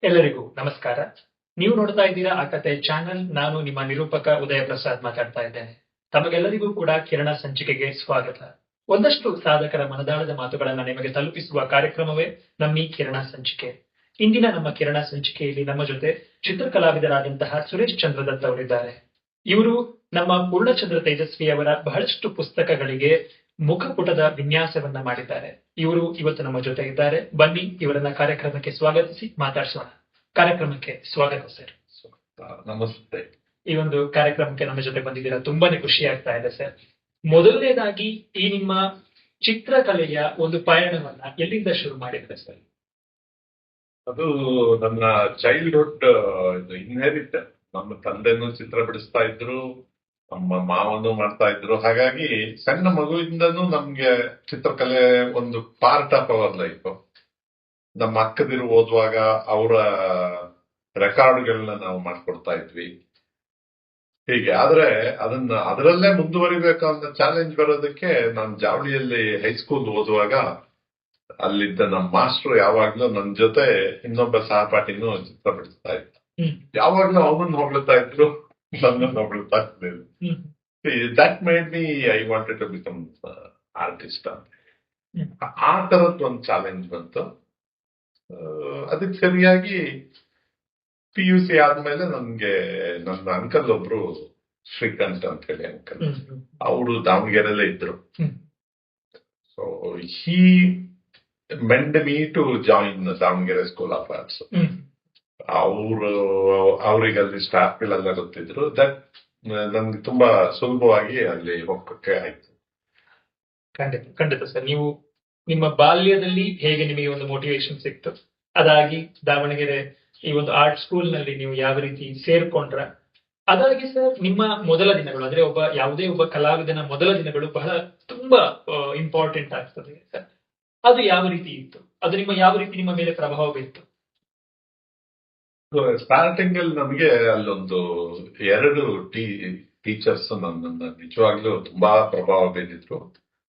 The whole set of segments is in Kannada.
ಎಲ್ಲರಿಗೂ ನಮಸ್ಕಾರ. ನೀವು ನೋಡ್ತಾ ಇದ್ದೀರಾ ಆ ಕತೆ ಚಾನೆಲ್. ನಾನು ನಿಮ್ಮ ನಿರೂಪಕ ಉದಯ ಪ್ರಸಾದ್ ಮಾತಾಡ್ತಾ ಇದ್ದೇನೆ. ತಮಗೆಲ್ಲರಿಗೂ ಕೂಡ ಕಿರಣ ಸಂಚಿಕೆಗೆ ಸ್ವಾಗತ. ಒಂದಷ್ಟು ಸಾಧಕರ ಮನದಾಳದ ಮಾತುಗಳನ್ನ ನಿಮಗೆ ತಲುಪಿಸುವ ಕಾರ್ಯಕ್ರಮವೇ ನಮ್ಮಿ ಕಿರಣ ಸಂಚಿಕೆ. ಇಂದಿನ ನಮ್ಮ ಕಿರಣ ಸಂಚಿಕೆಯಲ್ಲಿ ನಮ್ಮ ಜೊತೆ ಚಿತ್ರಕಲಾವಿದರಾದಂತಹ ಸುರೇಶ್ ಚಂದ್ರದತ್ ಅವರಿದ್ದಾರೆ. ಇವರು ನಮ್ಮ ಪೂರ್ಣಚಂದ್ರ ತೇಜಸ್ವಿ ಅವರ ಬಹಳಷ್ಟು ಪುಸ್ತಕಗಳಿಗೆ ಮುಖಪುಟದ ವಿನ್ಯಾಸವನ್ನ ಮಾಡಿದ್ದಾರೆ. ಇವರು ಇವತ್ತು ನಮ್ಮ ಜೊತೆ ಇದ್ದಾರೆ. ಬನ್ನಿ ಇವರನ್ನ ಕಾರ್ಯಕ್ರಮಕ್ಕೆ ಸ್ವಾಗತಿಸಿ ಮಾತಾಡ್ಸೋಣ. ಕಾರ್ಯಕ್ರಮಕ್ಕೆ ಸ್ವಾಗತ ಸರ್. ನಮಸ್ತೆ. ಈ ಒಂದು ಕಾರ್ಯಕ್ರಮಕ್ಕೆ ನಮ್ಮ ಜೊತೆ ಬಂದಿದ್ದೀರಾ, ತುಂಬಾನೇ ಖುಷಿ ಆಗ್ತಾ ಇದೆ ಸರ್. ಮೊದಲನೇದಾಗಿ ಈ ನಿಮ್ಮ ಚಿತ್ರಕಲೆಯ ಒಂದು ಪಯಣವನ್ನ ಎಲ್ಲಿಂದ ಶುರು ಮಾಡಿದ್ರೆ ಸರ್? ಅದು ನನ್ನ ಚೈಲ್ಡ್ಹುಡ್ ಇನ್ಹೆರಿಟ್. ನಮ್ಮ ತಂದೆನೂ ಚಿತ್ರ ಬಿಡಿಸ್ತಾ ಇದ್ರು, ನಮ್ಮ ಮಾವನು ಮಾಡ್ತಾ ಇದ್ರು. ಹಾಗಾಗಿ ಸಣ್ಣ ಮಗುವಿಂದನೂ ನಮ್ಗೆ ಚಿತ್ರಕಲೆ ಒಂದು ಪಾರ್ಟ್ ಆಫ್ ಅವರ್ ಲೈಫ್. ನಮ್ಮ ಅಕ್ಕದಿರು ಓದುವಾಗ ಅವರ ರೆಕಾರ್ಡ್ಗಳನ್ನ ನಾವು ಮಾಡ್ಕೊಡ್ತಾ ಇದ್ವಿ. ಹೀಗೆ ಆದ್ರೆ ಅದರಲ್ಲೇ ಮುಂದುವರಿಬೇಕು ಅನ್ನೋ ಚಾಲೆಂಜ್ ಬರೋದಕ್ಕೆ ನಾನು ಜಾವಳಿಯಲ್ಲಿ ಹೈಸ್ಕೂಲ್ ಓದುವಾಗ ಅಲ್ಲಿದ್ದ ನಮ್ಮ ಮಾಸ್ಟರ್ ಯಾವಾಗ್ಲೂ ನನ್ನ ಜೊತೆ ಇನ್ನೊಬ್ಬ ಸಹಪಾಠಿನೂ ಚಿತ್ರ ಬಿಡಿಸ್ತಾ ಇದ್ದ. ಯಾವಾಗ್ಲೂ ಅವನನ್ನು ಹೊಗಳ್ತಾ ಇದ್ರು, ನನ್ನನ್ನು ಹೊಗಳ್ತಾ ಇರ್ಲಿಲ್ಲ. That made me I wanted to become artist ಅಂತ. ಆ ತರದ್ ಒಂದು ಚಾಲೆಂಜ್ ಬಂತು. ಅದಕ್ಕೆ ಸರಿಯಾಗಿ PUC ಆದ್ಮೇಲೆ ನನ್ಗೆ ನನ್ನ ಅಂಕಲ್ ಒಬ್ರು ಶ್ರೀಕಾಂತ್ ಅಂತ ಹೇಳಿ ಅಂಕಲ್, ಅವರು ದಾವಣಗೆರೆಲ್ಲೇ ಇದ್ರು. So he made me to join Davanagere school of arts. ಅವ್ರಿಗೆ ಅಲ್ಲಿ ಸ್ಟಾಫ್ಗಳೆಲ್ಲ ಗೊತ್ತಿದ್ರು. ದಟ್ ನನ್ಗೆ ತುಂಬಾ ಸುಲಭವಾಗಿ ಅಲ್ಲಿ ಹೋಗಕ್ಕೆ ಆಯ್ತು. ಖಂಡಿತ ಸರ್. ನೀವು ನಿಮ್ಮ ಬಾಲ್ಯದಲ್ಲಿ ಹೇಗೆ ನಿಮಗೆ ಒಂದು ಮೋಟಿವೇಶನ್ ಸಿಕ್ತು, ಅದಾಗಿ ದಾವಣಗೆರೆ ಈ ಒಂದು ಆರ್ಟ್ ಸ್ಕೂಲ್ ನಲ್ಲಿ ನೀವು ಯಾವ ರೀತಿ ಸೇರ್ಕೊಂಡ್ರ, ಅದಾಗಿ ಸರ್ ನಿಮ್ಮ ಮೊದಲ ದಿನಗಳು, ಅಂದ್ರೆ ಯಾವುದೇ ಒಬ್ಬ ಕಲಾವಿದನ ಮೊದಲ ದಿನಗಳು ಬಹಳ ತುಂಬಾ ಇಂಪಾರ್ಟೆಂಟ್ ಆಗ್ತದೆ ಸರ್. ಅದು ಯಾವ ರೀತಿ ಇತ್ತು? ಅದು ಯಾವ ರೀತಿ ನಿಮ್ಮ ಮೇಲೆ ಪ್ರಭಾವ ಬೀರ್ತು? ಸ್ಟಾರ್ಟಿಂಗ್ ಅಲ್ಲಿ ನಮಗೆ ಅಲ್ಲೊಂದು 2 ಟೀಚರ್ಸ್ ನನ್ನನ್ನು ನಿಜವಾಗ್ಲೂ ತುಂಬಾ ಪ್ರಭಾವ ಬೀರಿದ್ರು.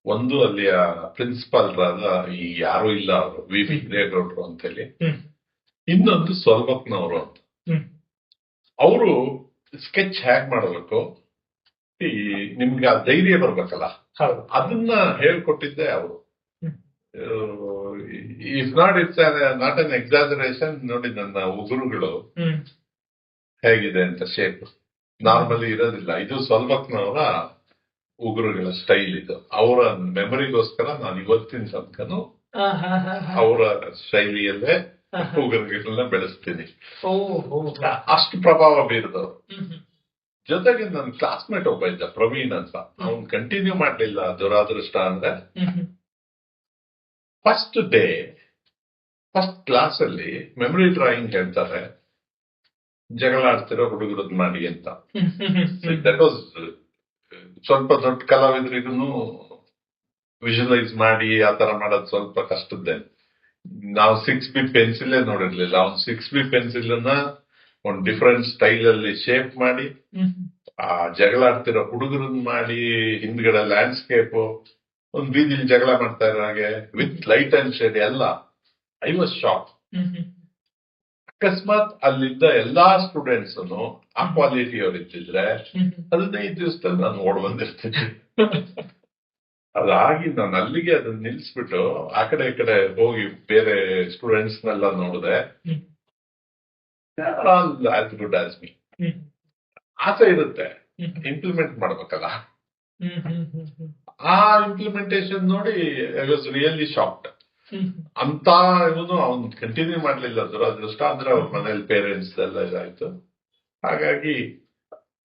ಒಂದು ಅಲ್ಲಿಯ ಪ್ರಿನ್ಸಿಪಾಲ್ರಾದ ಈ ಯಾರು ಇಲ್ಲ ಅವರು ವಿ ಗೌಡ್ರು ಅಂತ ಹೇಳಿ, ಇನ್ನೊಂದು ಸೊಲ್ಬಕ್ನವರು ಅಂತ. ಅವರು ಸ್ಕೆಚ್ ಹೇಗ್ ಮಾಡಬೇಕು, ನಿಮ್ಗೆ ಆ ಧೈರ್ಯ ಬರ್ಬೇಕಲ್ಲ, ಅದನ್ನ ಹೇಳ್ಕೊಟ್ಟಿದ್ದೆ ಅವರು. If not not an exaggeration. ನೋಡಿ ನನ್ನ ಉಗುರುಗಳು ಹೇಗಿದೆ ಅಂತ, ಶೇಪ್ ನಾರ್ಮಲಿ ಇರೋದಿಲ್ಲ. ಇದು ಸೊಲ್ಬಕ್ನವರ ಉಗುರುಗಳ ಸ್ಟೈಲ್. ಇದು ಅವರ ಮೆಮರಿಗೋಸ್ಕರ ನಾನು ಇವತ್ತಿನ ತನಕನು ಅವರ ಶೈಲಿಯಲ್ಲೇ ಉಗುರುಗಳನ್ನ ಬೆಳೆಸ್ತೀನಿ. ಅಷ್ಟು ಪ್ರಭಾವ ಬೀರಿದವರು. ಜೊತೆಗೆ ನನ್ನ ಕ್ಲಾಸ್ಮೇಟ್ ಒಬ್ಬ ಇದ್ದ, ಪ್ರವೀಣ್ ಅಂತ. ಅವ್ನು ಕಂಟಿನ್ಯೂ ಮಾಡ್ಲಿಲ್ಲ, ದುರಾದೃಷ್ಟ ಅಂದ್ರೆ. ಫಸ್ಟ್ ಡೇ ಫಸ್ಟ್ ಕ್ಲಾಸ್ ಅಲ್ಲಿ ಮೆಮರಿ ಡ್ರಾಯಿಂಗ್ ಹೇಳ್ತಾರೆ, ಜಗಳ ಆಡ್ತಿರೋ ಹುಡುಗರದ್ ಮಾಡಿ ಅಂತ. ದಟ್ ವಾಸ್ ಸ್ವಲ್ಪ ದೊಡ್ಡ ಕಲಾವಿದರಿಗೂ ವಿಜುವಲೈಸ್ ಮಾಡಿ ಆ ತರ ಮಾಡೋದು ಸ್ವಲ್ಪ ಕಷ್ಟದ್ದೇ. ನಾವು 6B ಪೆನ್ಸಿಲ್ ನೋಡಿರ್ಲಿಲ್ಲ. ಅವ್ನು 6B ಪೆನ್ಸಿಲ್ ಒಂದು ಡಿಫರೆಂಟ್ ಸ್ಟೈಲ್ ಅಲ್ಲಿ ಶೇಪ್ ಮಾಡಿ ಆ ಜಗಳ ಆಡ್ತಿರೋ ಹುಡುಗರನ್ನ ಮಾಡಿ, ಹಿಂದ್ಗಡೆ ಲ್ಯಾಂಡ್ಸ್ಕೇಪ್, ಒಂದ್ ಬೀದಿಲಿ ಜಗಳ ಮಾಡ್ತಾ ಇರೋ ಹಾಗೆ ವಿತ್ ಲೈಟ್ ಅಂಡ್ ಶೇಡ್ ಎಲ್ಲ. I was shock. ಅಕಸ್ಮಾತ್ ಅಲ್ಲಿದ್ದ ಎಲ್ಲಾ ಸ್ಟೂಡೆಂಟ್ಸ್ ಆ ಕ್ವಾಲಿಟಿ ಅವ್ರು ಇದ್ದಿದ್ರೆ 15 ದಿವಸದಲ್ಲಿ ನಾನು ಓಡ್ ಬಂದಿರ್ತೀನಿ. ಅದಾಗಿ ನಾನು ಅಲ್ಲಿಗೆ ಅದನ್ನ ನಿಲ್ಸ್ಬಿಟ್ಟು ಆ ಕಡೆ ಈ ಕಡೆ ಹೋಗಿ ಬೇರೆ ಸ್ಟೂಡೆಂಟ್ಸ್ನೆಲ್ಲ ನೋಡಿದೆ. As good as me. ಆಸೆ ಇರುತ್ತೆ, ಇಂಪ್ಲಿಮೆಂಟ್ ಮಾಡ್ಬೇಕಲ್ಲ. ಆ ಇಂಪ್ಲಿಮೆಂಟೇಶನ್ ನೋಡಿ ಐ ವಾಸ್ ರಿಯಲಿ ಶಾಕ್ಡ್. ಅಂತ ಇವನು ಅವ್ನು ಕಂಟಿನ್ಯೂ ಮಾಡ್ಲಿಲ್ಲ, ದುರದೃಷ್ಟ. ಅಂದ್ರೆ ಅವ್ರ ಮನೇಲಿ ಪೇರೆಂಟ್ಸ್ ಎಲ್ಲ ಇದಾಯ್ತು. ಹಾಗಾಗಿ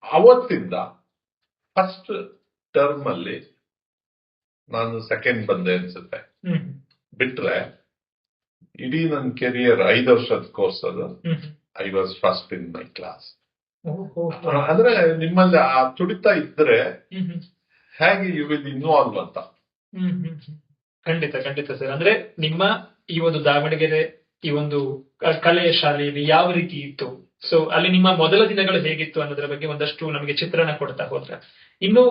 ಅವತ್ತಿಂದ ಫಸ್ಟ್ ಟರ್ಮ್ ಅಲ್ಲಿ ನಾನು ಸೆಕೆಂಡ್ ಬಂದೆ ಅನ್ಸುತ್ತೆ. ಬಿಟ್ರೆ ಇಡೀ ನನ್ನ ಕೆರಿಯರ್ 5 ವರ್ಷದ ಕೋರ್ಸ್ ಅದು. I was first in my class. ಅಂದ್ರೆ ನಿಮ್ಮಲ್ಲಿ ಆ ತುಡಿತಾ ಇದ್ರೆ ಹೇಗೆ ಯು ವಿಲ್ ಇನ್ವಾಲ್ವ್ ಅಂತ. ಖಂಡಿತ ಸರ್. ಅಂದ್ರೆ ನಿಮ್ಮ ಈ ಒಂದು ದಾವಣಗೆರೆ ಈ ಒಂದು ಕಲೆಯ ಶಾಲೆಯಲ್ಲಿ ಯಾವ ರೀತಿ ಇತ್ತು, ಸೊ ಅಲ್ಲಿ ನಿಮ್ಮ ಮೊದಲ ದಿನಗಳು ಹೇಗಿತ್ತು ಅನ್ನೋದ್ರ ಬಗ್ಗೆ ಒಂದಷ್ಟು ನಮಗೆ ಚಿತ್ರಣ ಕೊಡ್ತಾ ಹೋದ್ರ. ಇನ್ನು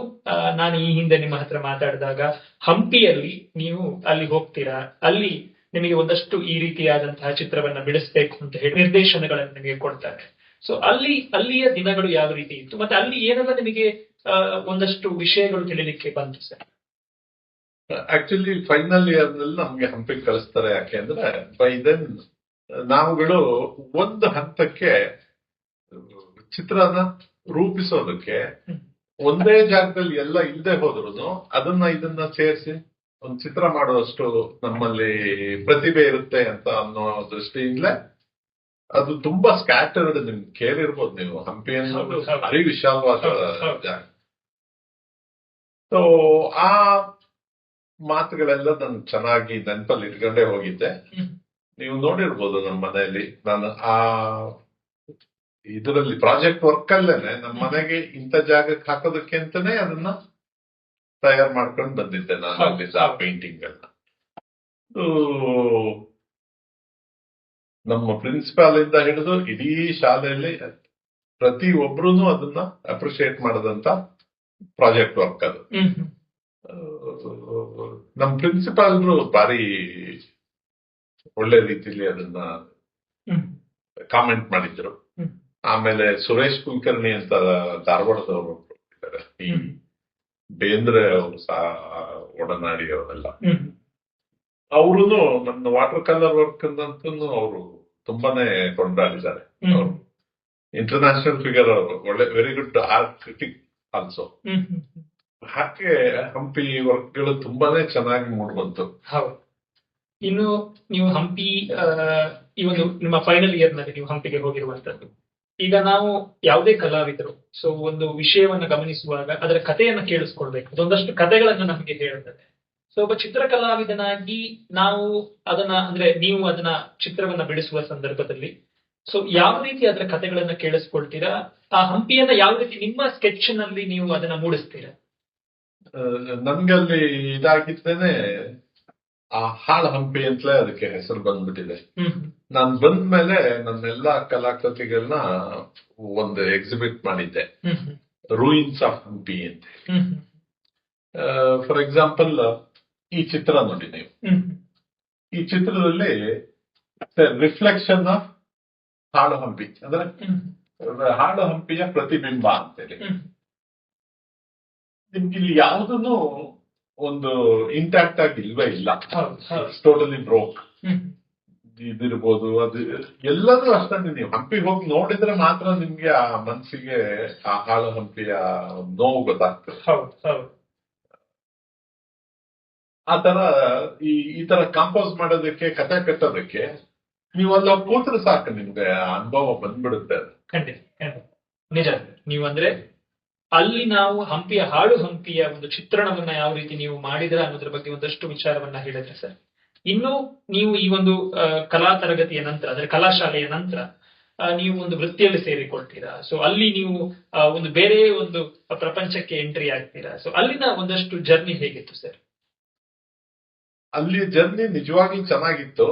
ನಾನು ಈ ಹಿಂದೆ ನಿಮ್ಮ ಹತ್ರ ಮಾತಾಡಿದಾಗ ಹಂಪಿಯಲ್ಲಿ ನೀವು ಅಲ್ಲಿ ಹೋಗ್ತೀರಾ, ಅಲ್ಲಿ ನಿಮಗೆ ಒಂದಷ್ಟು ಈ ರೀತಿಯಾದಂತಹ ಚಿತ್ರವನ್ನ ಬಿಡಿಸಬೇಕು ಅಂತ ಹೇಳಿ ನಿರ್ದೇಶನಗಳನ್ನು ನಿಮಗೆ ಕೊಡ್ತಾರೆ. ಸೊ ಅಲ್ಲಿಯ ದಿನಗಳು ಯಾವ ರೀತಿ ಇತ್ತು, ಮತ್ತೆ ಅಲ್ಲಿ ಏನೆಲ್ಲ ನಿಮಗೆ ಒಂದಷ್ಟು ವಿಷಯಗಳು ತಿಳಿಲಿಕ್ಕೆ ಬಂತು ಸರ್? ಆಕ್ಚುಲಿ ಫೈನಲ್ ಇಯರ್ ನಲ್ಲಿ ನಮ್ಗೆ ಹಂಪಿಗೆ ಕಳಿಸ್ತಾರೆ. ಯಾಕೆಂದ್ರೆ ಬೈ ದೆನ್ ನಾವುಗಳು ಒಂದು ಹಂತಕ್ಕೆ ಚಿತ್ರನ ರೂಪಿಸೋದಕ್ಕೆ ಒಂದೇ ಜಾಗದಲ್ಲಿ ಎಲ್ಲ ಇಲ್ಲದೆ ಹೋದ್ರು ಇದನ್ನ ಸೇರಿಸಿ ಒಂದು ಚಿತ್ರ ಮಾಡುವಷ್ಟು ನಮ್ಮಲ್ಲಿ ಪ್ರತಿಭೆ ಇರುತ್ತೆ ಅಂತ ಅನ್ನೋ ದೃಷ್ಟಿಯಿಂದಲೇ ಅದು ತುಂಬಾ ಸ್ಕ್ಯಾಟರ್ಡ್. ನಿಮ್ಗೆ ಕೇಳಿರ್ಬೋದು ನೀವು, ಹಂಪಿ ಅನ್ನೋದು ಭಾರಿ ವಿಶಾಲವಾದ ಜಾಗ. ಸೊ ಆ ಮಾತುಗಳೆಲ್ಲ ನಾನು ಚೆನ್ನಾಗಿ ನೆನಪಲ್ಲಿ ಇಟ್ಕೊಂಡೇ ಹೋಗಿದ್ದೆ. ನೀವು ನೋಡಿರ್ಬೋದು ನಮ್ಮ ಮನೆಯಲ್ಲಿ ನಾನು ಆ ಇದರಲ್ಲಿ ಪ್ರಾಜೆಕ್ಟ್ ವರ್ಕ್ ಅಲ್ಲೇನೆ ನಮ್ಮ ಮನೆಗೆ ಇಂಥ ಜಾಗಕ್ಕೆ ಹಾಕೋದಕ್ಕೆ ಅಂತಾನೆ ಅದನ್ನ ತಯಾರು ಮಾಡ್ಕೊಂಡು ಬಂದಿದ್ದೆ ನಾನು ಅಲ್ಲಿದ್ದ ಆ ಪೇಂಟಿಂಗ್ ಅನ್ನ. ನಮ್ಮ ಪ್ರಿನ್ಸಿಪಾಲ್ ಇಂದ ಹಿಡಿದು ಇಡೀ ಶಾಲೆಯಲ್ಲಿ ಪ್ರತಿ ಒಬ್ರು ಅದನ್ನ ಅಪ್ರಿಶಿಯೇಟ್ ಮಾಡದಂತ ಪ್ರಾಜೆಕ್ಟ್ ವರ್ಕ್ ಅದು. ನಮ್ಮ ಪ್ರಿನ್ಸಿಪಾಲ್ರು ಬಾರಿ ಒಳ್ಳೆ ರೀತಿಲಿ ಅದನ್ನ ಕಾಮೆಂಟ್ ಮಾಡಿದ್ರು. ಆಮೇಲೆ ಸುರೇಶ್ ಕುಲಕರ್ಣಿ ಅಂತ ಧಾರವಾಡದವರು ಇದ್ದಾರೆ, ಈ ಬೇಂದ್ರೆ ಅವರು ಸಹ ಒಡನಾಡಿ ಅವರೆಲ್ಲ. ಅವರು ನನ್ನ ವಾಟರ್ ಕಲರ್ ವರ್ಕ್ ಅಂತೂ ಅವರು ತುಂಬಾನೇ ಕೊಂಡಾಡಿದ್ದಾರೆ. ಅವರು ಇಂಟರ್ನ್ಯಾಷನಲ್ ಫಿಗರ್, ಅವರು ಒಳ್ಳೆ very good art critic also. ಹಾಗೆ ಹಂಪಿ ವರ್ಕ್ಗಳು ತುಂಬಾನೇ ಚೆನ್ನಾಗಿ ಮೂಡ್ಬಂತು. ಹೌದು. ಇನ್ನು ನೀವು ಹಂಪಿ ಈ ಒಂದು ನಿಮ್ಮ ಫೈನಲ್ ಇಯರ್ ನಲ್ಲಿ ನೀವು ಹಂಪಿಗೆ ಹೋಗಿರುವಂತದ್ದು. ಈಗ ನಾವು ಯಾವುದೇ ಕಲಾವಿದರು ಸೊ ಒಂದು ವಿಷಯವನ್ನ ಗಮನಿಸುವಾಗ ಅದರ ಕಥೆಯನ್ನ ಕೇಳಿಸ್ಕೊಳ್ಬೇಕು. ಅದೊಂದಷ್ಟು ಕಥೆಗಳನ್ನ ನಮಗೆ ಹೇಳುತ್ತದೆ. ಸೊ ಒಬ್ಬ ಚಿತ್ರಕಲಾವಿದನಾಗಿ ನಾವು ಅದನ್ನ ಅಂದ್ರೆ ನೀವು ಅದನ್ನ ಚಿತ್ರವನ್ನ ಬಿಡಿಸುವ ಸಂದರ್ಭದಲ್ಲಿ ಸೊ ಯಾವ ರೀತಿ ಅದರ ಕಥೆಗಳನ್ನ ಕೇಳಿಸ್ಕೊಳ್ತೀರಾ? ಆ ಹಂಪಿಯನ್ನ ಯಾವ ರೀತಿ ನಿಮ್ಮ ಸ್ಕೆಚ್ ನಲ್ಲಿ ನೀವು ಅದನ್ನ ಮೂಡಿಸ್ತೀರಾ? ನನ್ಗಲ್ಲಿ ಇದಾಗಿದ್ದೇನೆ ಆ ಹಾಳು ಹಂಪಿ ಅಂತಲೇ ಅದಕ್ಕೆ ಹೆಸರು ಬಂದ್ಬಿಟ್ಟಿದೆ. ನಾನ್ ಬಂದ್ಮೇಲೆ ನನ್ನೆಲ್ಲಾ ಕಲಾಕೃತಿಗಳನ್ನ ಒಂದು ಎಕ್ಸಿಬಿಟ್ ಮಾಡಿದ್ದೆ, ರೂಯಿನ್ಸ್ ಆಫ್ ಹಂಪಿ ಅಂತ. ಫಾರ್ ಎಕ್ಸಾಂಪಲ್ ಈ ಚಿತ್ರ ನೋಡಿ ನೀವು, ಈ ಚಿತ್ರದಲ್ಲಿ ರಿಫ್ಲೆಕ್ಷನ್ ಆಫ್ ಹಾಳು ಹಂಪಿ ಅಂದ್ರೆ ಹಾಳು ಹಂಪಿಯ ಪ್ರತಿಬಿಂಬ ಅಂತೇಳಿ. ನಿಮ್ಗೆ ಇಲ್ಲಿ ಯಾವುದನ್ನು ಒಂದು ಇಂಟ್ಯಾಕ್ಟ್ ಆಗಿ ಇಲ್ವೇ ಇಲ್ಲ, ಟೋಟಲಿ ಬ್ರೋಕ್. ಇದಿರ್ಬೋದು, ಅದು ಎಲ್ಲದೂ ಅಷ್ಟೇ. ನೀವು ಹಂಪಿಗೆ ಹೋಗಿ ನೋಡಿದ್ರೆ ಮಾತ್ರ ನಿಮ್ಗೆ ಆ ಮನ್ಸಿಗೆ ಆ ಹಾಳು ಹಂಪಿಯ ನೋವು ಗೊತ್ತಾಗ್ತದೆ. ಆ ತರ ಈ ತರ ಕಾಂಪೋಸ್ ಮಾಡೋದಕ್ಕೆ, ಕಥೆ ಕಟ್ಟೋದಕ್ಕೆ ನೀವು ಅಲ್ಲಿ ಕೂತ್ರೆ ಸಾಕು, ನಿಮ್ಗೆ ಅನುಭವ ಬಂದ್ಬಿಡುತ್ತೆ. ಖಂಡಿತ ನಿಜ. ನೀವು ಅಂದ್ರೆ ಅಲ್ಲಿ ನಾವು ಹಂಪಿಯ ಹಾಳು ಹಂಪಿಯ ಒಂದು ಚಿತ್ರಣವನ್ನ ಯಾವ ರೀತಿ ನೀವು ಮಾಡಿದ್ರ ಅನ್ನೋದ್ರ ಬಗ್ಗೆ ಒಂದಷ್ಟು ವಿಚಾರವನ್ನ ಹೇಳಿದ್ರೆ ಸರ್. ಇನ್ನು ನೀವು ಈ ಒಂದು ಕಲಾ ತರಗತಿಯ ನಂತರ ಅಂದ್ರೆ ಕಲಾಶಾಲೆಯ ನಂತರ ನೀವು ಒಂದು ವೃತ್ತಿಯಲ್ಲಿ ಸೇರಿಕೊಳ್ತೀರಾ. ಸೊ ಅಲ್ಲಿ ನೀವು ಒಂದು ಬೇರೆ ಒಂದು ಪ್ರಪಂಚಕ್ಕೆ ಎಂಟ್ರಿ ಆಗ್ತೀರಾ. ಸೊ ಅಲ್ಲಿನ ಒಂದಷ್ಟು ಜರ್ನಿ ಹೇಗಿತ್ತು ಸರ್? ಅಲ್ಲಿ ಜರ್ನಿ ನಿಜವಾಗ್ಲೂ ಚೆನ್ನಾಗಿತ್ತು.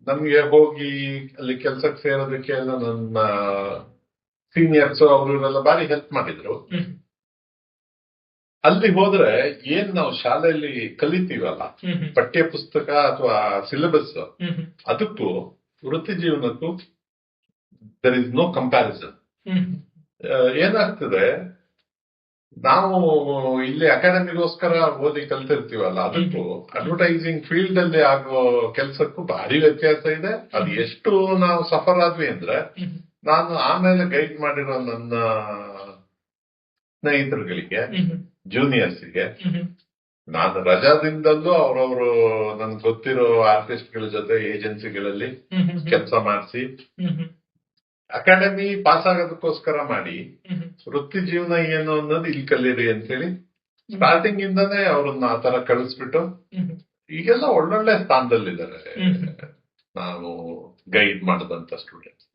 ನಮ್ಗೆ ಹೋಗಿ ಅಲ್ಲಿ ಕೆಲ್ಸಕ್ಕೆ ಸೇರೋದಕ್ಕೆ ನನ್ನ ಸೀನಿಯರ್ಸ್ ಅವರೆಲ್ಲ ಬಾರಿ ಹೆಲ್ಪ್ ಮಾಡಿದ್ರು. ಅಲ್ಲಿ ಹೋದ್ರೆ ಏನ್ ನಾವು ಶಾಲೆಯಲ್ಲಿ ಕಲಿತೀವಲ್ಲ, ಪಠ್ಯ ಪುಸ್ತಕ ಅಥವಾ ಸಿಲೆಬಸ್, ಅದಕ್ಕೂ ವೃತ್ತಿ ಜೀವನಕ್ಕೂ ದರ್ ಇಸ್ ನೋ ಕಂಪ್ಯಾರಿಸನ್. ಏನಾಗ್ತದೆ, ನಾವು ಇಲ್ಲಿ ಅಕಾಡೆಮಿಗೋಸ್ಕರ ಓದಿ ಕಲ್ತಿರ್ತೀವಲ್ಲ, ಅದಕ್ಕೂ ಅಡ್ವರ್ಟೈಸಿಂಗ್ ಫೀಲ್ಡ್ ಅಲ್ಲಿ ಆಗೋ ಕೆಲ್ಸಕ್ಕೂ ಭಾರಿ ವ್ಯತ್ಯಾಸ ಇದೆ. ಅದು ಎಷ್ಟು ನಾವು ಸಫರ್ ಆದ್ವಿ ಅಂದ್ರೆ, ನಾನು ಆಮೇಲೆ ಗೈಡ್ ಮಾಡಿರೋ ನನ್ನ ಸ್ನೇಹಿತರುಗಳಿಗೆ, ಜೂನಿಯರ್ಸ್ಗೆ, ನಾನು ರಜಾದಿಂದಲೂ ಅವರವರು ನನ್ಗೆ ಗೊತ್ತಿರೋ ಆರ್ಟಿಸ್ಟ್ಗಳ ಜೊತೆ ಏಜೆನ್ಸಿಗಳಲ್ಲಿ ಕೆಲಸ ಮಾಡಿಸಿ ಅಕಾಡೆಮಿ ಪಾಸ್ ಆಗೋದಕ್ಕೋಸ್ಕರ ಮಾಡಿ ವೃತ್ತಿ ಜೀವನ ಏನು ಅನ್ನೋದು ಇಲ್ಲಿ ಕಲೀರಿ ಅಂತ ಹೇಳಿ ಸ್ಟಾರ್ಟಿಂಗ್ ಇಂದಾನೇ ಅವ್ರನ್ನ ಆ ತರ ಕಳಿಸ್ಬಿಟ್ಟು ಈಗೆಲ್ಲ ಒಳ್ಳೊಳ್ಳೆ ಸ್ಥಾನದಲ್ಲಿದ್ದಾರೆ ನಾವು ಗೈಡ್ ಮಾಡಿದಂತ ಸ್ಟೂಡೆಂಟ್ಸ್.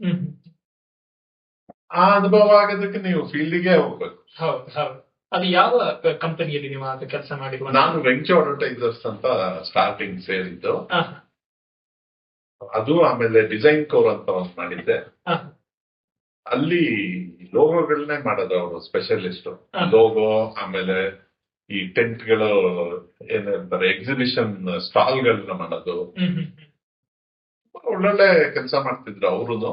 ಆ ಅನುಭವ ಆಗೋದಕ್ಕೆ ನೀವು ಫೀಲ್ಡ್ಗೆ ಹೋಗ್ಬೇಕು. ಅದು ಯಾವ ಕಂಪನಿಯಲ್ಲಿ ನೀವು ಆಗ ಕೆಲಸ ಮಾಡಿರುವ? ನಾನು ವೆಂಚು ಅಡ್ವರ್ಟೈಸರ್ಸ್ ಅಂತ ಸ್ಟಾರ್ಟಿಂಗ್ ಸೇರಿದ್ದು. ಅದು ಆಮೇಲೆ ಡಿಸೈನ್ ಕೋರ್ ಅಂತ ಒಂದು ಮಾಡಿದ್ದೆ. ಅಲ್ಲಿ ಲೋಗೋಗಳನ್ನೇ ಮಾಡೋದು ಅವರು ಸ್ಪೆಷಲಿಸ್ಟ್. ಲೋಗೋ, ಆಮೇಲೆ ಈ ಟೆಂಟ್ಗಳು ಏನಂತಾರೆ ಎಕ್ಸಿಬಿಷನ್ ಸ್ಟಾಲ್ಗಳನ್ನ ಮಾಡೋದು, ಒಳ್ಳೊಳ್ಳೆ ಕೆಲಸ ಮಾಡ್ತಿದ್ರು ಅವರು.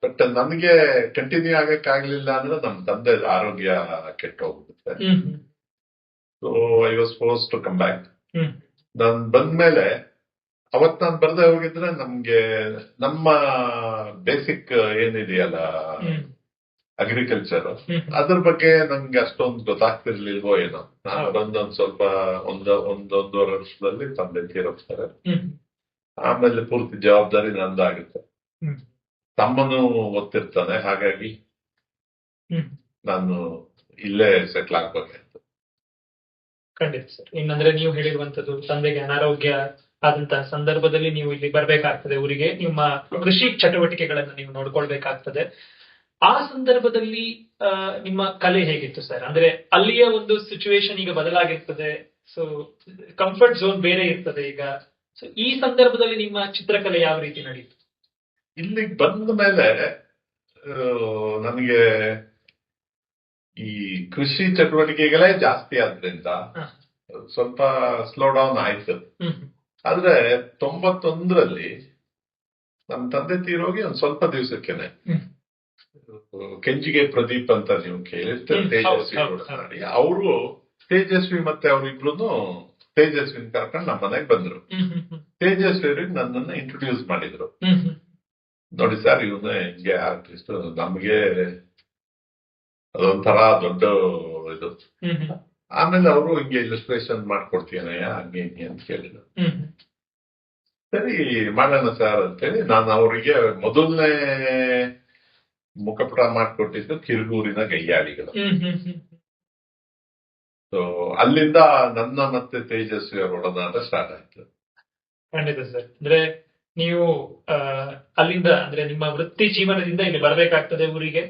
ಬಟ್ ನನಗೆ ಕಂಟಿನ್ಯೂ ಆಗಕ್ಕಾಗ್ಲಿಲ್ಲ ಅಂದ್ರೆ ನಮ್ ತಂದೆ ಆರೋಗ್ಯ ಕೆಟ್ಟ ಹೋಗ್ಬಿಡುತ್ತೆ. So I was force to come back. ನಾನ್ ಬಂದ್ಮೇಲೆ ಅವತ್ ನಾನ್ ಬರ್ದೇ ಹೋಗಿದ್ರೆ ನಮ್ಗೆ ನಮ್ಮ ಬೇಸಿಕ್ ಏನಿದೆಯಲ್ಲ ಅಗ್ರಿಕಲ್ಚರ್, ಅದ್ರ ಬಗ್ಗೆ ನಂಗೆ ಅಷ್ಟೊಂದು ಗೊತ್ತಾಗ್ತಿರ್ಲಿಲ್ವೋ ಏನೋ. ನಾನು ಬಂದೊಂದ್ ಸ್ವಲ್ಪ ಒಂದೂವರೆ ವರ್ಷದಲ್ಲಿ ತಂದೆ ತೀರೋಗ್ತಾರೆ. ಆಮೇಲೆ ಪೂರ್ತಿ ಜವಾಬ್ದಾರಿ ನಂದಾಗುತ್ತೆ. ತಮ್ಮನು ಓದ್ತಿರ್ತಾನೆ, ಹಾಗಾಗಿ ನಾನು ಇಲ್ಲೇ ಸೆಟ್ಲ್ ಆಗ್ಬೇಕಾಯ್ತು. ಖಂಡಿತ ಸರ್. ಇನ್ನಂದ್ರೆ ನೀವು ಹೇಳಿರುವಂತದ್ದು ತಂದೆಗೆ ಅನಾರೋಗ್ಯ ಆದಂತಹ ಸಂದರ್ಭದಲ್ಲಿ ನೀವು ಇಲ್ಲಿ ಬರ್ಬೇಕಾಗ್ತದೆ ಊರಿಗೆ, ನಿಮ್ಮ ಕೃಷಿ ಚಟುವಟಿಕೆಗಳನ್ನ ನೀವು ನೋಡ್ಕೊಳ್ಬೇಕಾಗ್ತದೆ. ಆ ಸಂದರ್ಭದಲ್ಲಿ ನಿಮ್ಮ ಕಲೆ ಹೇಗಿತ್ತು ಸರ್? ಅಂದ್ರೆ ಅಲ್ಲಿಯ ಒಂದು ಸಿಚುವೇಶನ್ ಈಗ ಬದಲಾಗಿರ್ತದೆ, ಸೊ ಕಂಫರ್ಟ್ ಝೋನ್ ಬೇರೆ ಇರ್ತದೆ ಈಗ. ಸೊ ಈ ಸಂದರ್ಭದಲ್ಲಿ ನಿಮ್ಮ ಚಿತ್ರಕಲೆ ಯಾವ ರೀತಿ ನಡೀತು? ಇಲ್ಲಿಗೆ ಬಂದ ಮೇಲೆ ನನಗೆ ಈ ಕೃಷಿ ಚಟುವಟಿಕೆಗಳೇ ಜಾಸ್ತಿ ಆದ್ರಿಂದ ಸ್ವಲ್ಪ ಸ್ಲೋ ಡೌನ್ ಆಯ್ತು. ಆದ್ರೆ 91ರಲ್ಲಿ ನಮ್ಮ ತಂದೆ ತೀರೋಗಿ ಒಂದ್ ಸ್ವಲ್ಪ ದಿವಸಕ್ಕೇನೆ ಕೆಂಜಿಗೆ ಪ್ರದೀಪ್ ಅಂತ ನೀವು ಕೇಳಿರ್ತೀರ, ತೇಜಸ್ವಿ ಮಾಡಿ, ಅವರು ತೇಜಸ್ವಿ ಮತ್ತೆ ಅವರಿಬ್ರು ತೇಜಸ್ವಿನ ಕರ್ಕೊಂಡು ನಮ್ಮ ಮನೆಗೆ ಬಂದ್ರು. ತೇಜಸ್ವಿ ಅವ್ರಿಗೆ ನನ್ನನ್ನ ಇಂಟ್ರೊಡ್ಯೂಸ್ ಮಾಡಿದ್ರು. ನೋಡಿ ಸರ್, ಇವನು ಹಿಂಗೆ ಆರ್ಟಿಸ್ಟ್, ನಮ್ಗೆ ಅದೊಂಥರ ದೊಡ್ಡ ಇದು. ಆಮೇಲೆ ಅವರು ಹಿಂಗೆ ಇಲ್ಲಸ್ಟ್ರೇಷನ್ ಮಾಡ್ಕೊಡ್ತೀನಯ್ಯ ಹಂಗೆ ಹಿಂಗೆ ಅಂತ ಕೇಳಿದ್ರು. ಸರಿ ಮಾಡೋಣ ಸರ್ ಅಂತೇಳಿ ನಾನು ಅವರಿಗೆ ಮೊದಲನೇ ಮುಖಪುಟ ಮಾಡ್ಕೊಟ್ಟಿದ್ದು ಕಿರುಗೂರಿನ ಗಯ್ಯಾಳಿಗಳು. ಸೊ ಅಲ್ಲಿಂದ ನನ್ನ ಮತ್ತೆ ತೇಜಸ್ವಿ ಅವರ ಒಡನಾಟ ಸ್ಟಾರ್ಟ್ ಆಯ್ತು. ಖಂಡಿತ ಸರ್. ಅಂದ್ರೆ ನೀವು ಅಲ್ಲಿಂದ ಅಂದ್ರೆ ನಿಮ್ಮ ವೃತ್ತಿ ಜೀವನದಿಂದ ಇಲ್ಲಿ ಬರಬೇಕಾಗ್ತದೆ ಊರಿಗೆ.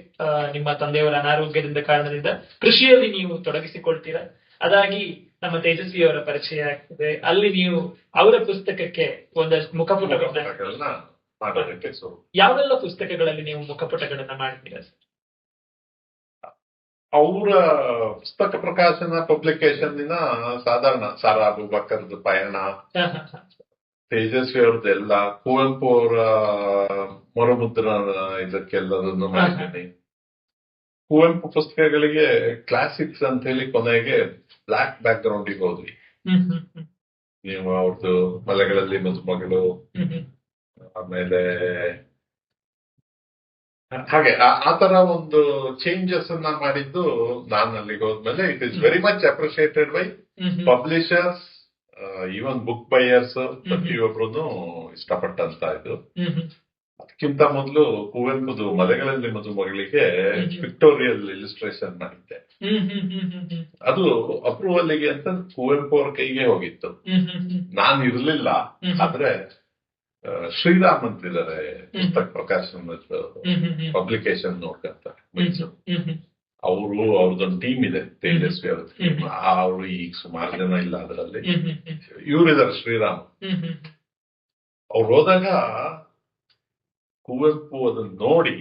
ನಿಮ್ಮ ತಂದೆಯವರ ಅನಾರೋಗ್ಯದಿಂದ ಕಾರಣದಿಂದ ಕೃಷಿಯಲ್ಲಿ ನೀವು ತೊಡಗಿಸಿಕೊಳ್ತೀರಾ. ಅದಾಗಿ ನಮ್ಮ ತೇಜಸ್ವಿ ಅವರ ಪರಿಚಯ ಆಗ್ತದೆ. ಅಲ್ಲಿ ನೀವು ಅವರ ಪುಸ್ತಕಕ್ಕೆ ಒಂದಷ್ಟು ಮುಖಪುಟಗಳನ್ನ ಮಾಡೋದಕ್ಕೆ. ಯಾವೆಲ್ಲ ಪುಸ್ತಕಗಳಲ್ಲಿ ನೀವು ಮುಖಪುಟಗಳನ್ನ ಮಾಡ್ತೀರಾ ಸರ್? ಅವರ ಪುಸ್ತಕ ಪ್ರಕಾಶನ ಪಬ್ಲಿಕೇಶನ್ ಸಾಧಾರಣ ಸಾರಾ ಅಬೂಬಕರ್ದು ಪಯಣ, ತೇಜಸ್ವಿ ಅವ್ರದ್ದೆಲ್ಲ, ಕುವೆಂಪು ಅವರ ಮರುಮುದ್ರಣ ಇದಕ್ಕೆಲ್ಲದನ್ನು ಮಾಡಿದ್ದೀನಿ. ಕುವೆಂಪು ಪುಸ್ತಕಗಳಿಗೆ ಕ್ಲಾಸಿಕ್ಸ್ ಅಂತ ಹೇಳಿ ಕೊನೆಗೆ ಬ್ಲಾಕ್ ಬ್ಯಾಕ್ ಗ್ರೌಂಡಿಗೆ ಹೋದ್ವಿ. ನೀವು ಅವ್ರದ್ದು ಮಲೆಗಳಲ್ಲಿ ಮದುಮಗಳು, ಆಮೇಲೆ ಹಾಗೆ ಆ ತರ ಒಂದು ಚೇಂಜಸ್ ಅನ್ನ ಮಾಡಿದ್ದು ನಾನು ಅಲ್ಲಿಗೆ ಹೋದ್ಮೇಲೆ. It is very much appreciated by publishers, even book buyers, ಪ್ರತಿಯೊಬ್ರು ಇಷ್ಟಪಟ್ಟಂತ ಇದು. ಅದಕ್ಕಿಂತ ಮೊದಲು ಕುವೆಂಪುದು ಮಲೆಗಳಲ್ಲಿ ಮದುಮಗಳಿಗೆ ಪಿಕ್ಟೋರಿಯಲ್ ಇಲಿಸ್ಟ್ರೇಷನ್ ಮಾಡಿದ್ದೆ. ಅದು ಅಪ್ರೂವಲ್ಗೆ ಅಂತ ಕುವೆಂಪು ಅವ್ರ ಕೈಗೆ ಹೋಗಿತ್ತು. ನಾನು ಇರ್ಲಿಲ್ಲ. ಆದ್ರೆ ಶ್ರೀರಾಮ್ ಅಂತಿದ್ದಾರೆ ಪುಸ್ತಕ ಪ್ರಕಾಶನ ಪಬ್ಲಿಕೇಶನ್ ನೋಡ್ಕೊಂತಾರೆ ಮೈಸೂರು. ಅವ್ರದೊಂದು ಟೀಮ್ ಇದೆ, ತೇಜಸ್ವಿ ಅವ್ರ ಟೀಮ್. ಅವರು ಈಗ ಸುಮಾರು ಜನ ಇಲ್ಲ ಅದರಲ್ಲಿ. ಇವರಿದ್ದಾರೆ ಶ್ರೀರಾಮ್. ಅವ್ರು ಹೋದಾಗ ಕುವೆಂಪು ಅದನ್ನ ನೋಡಿ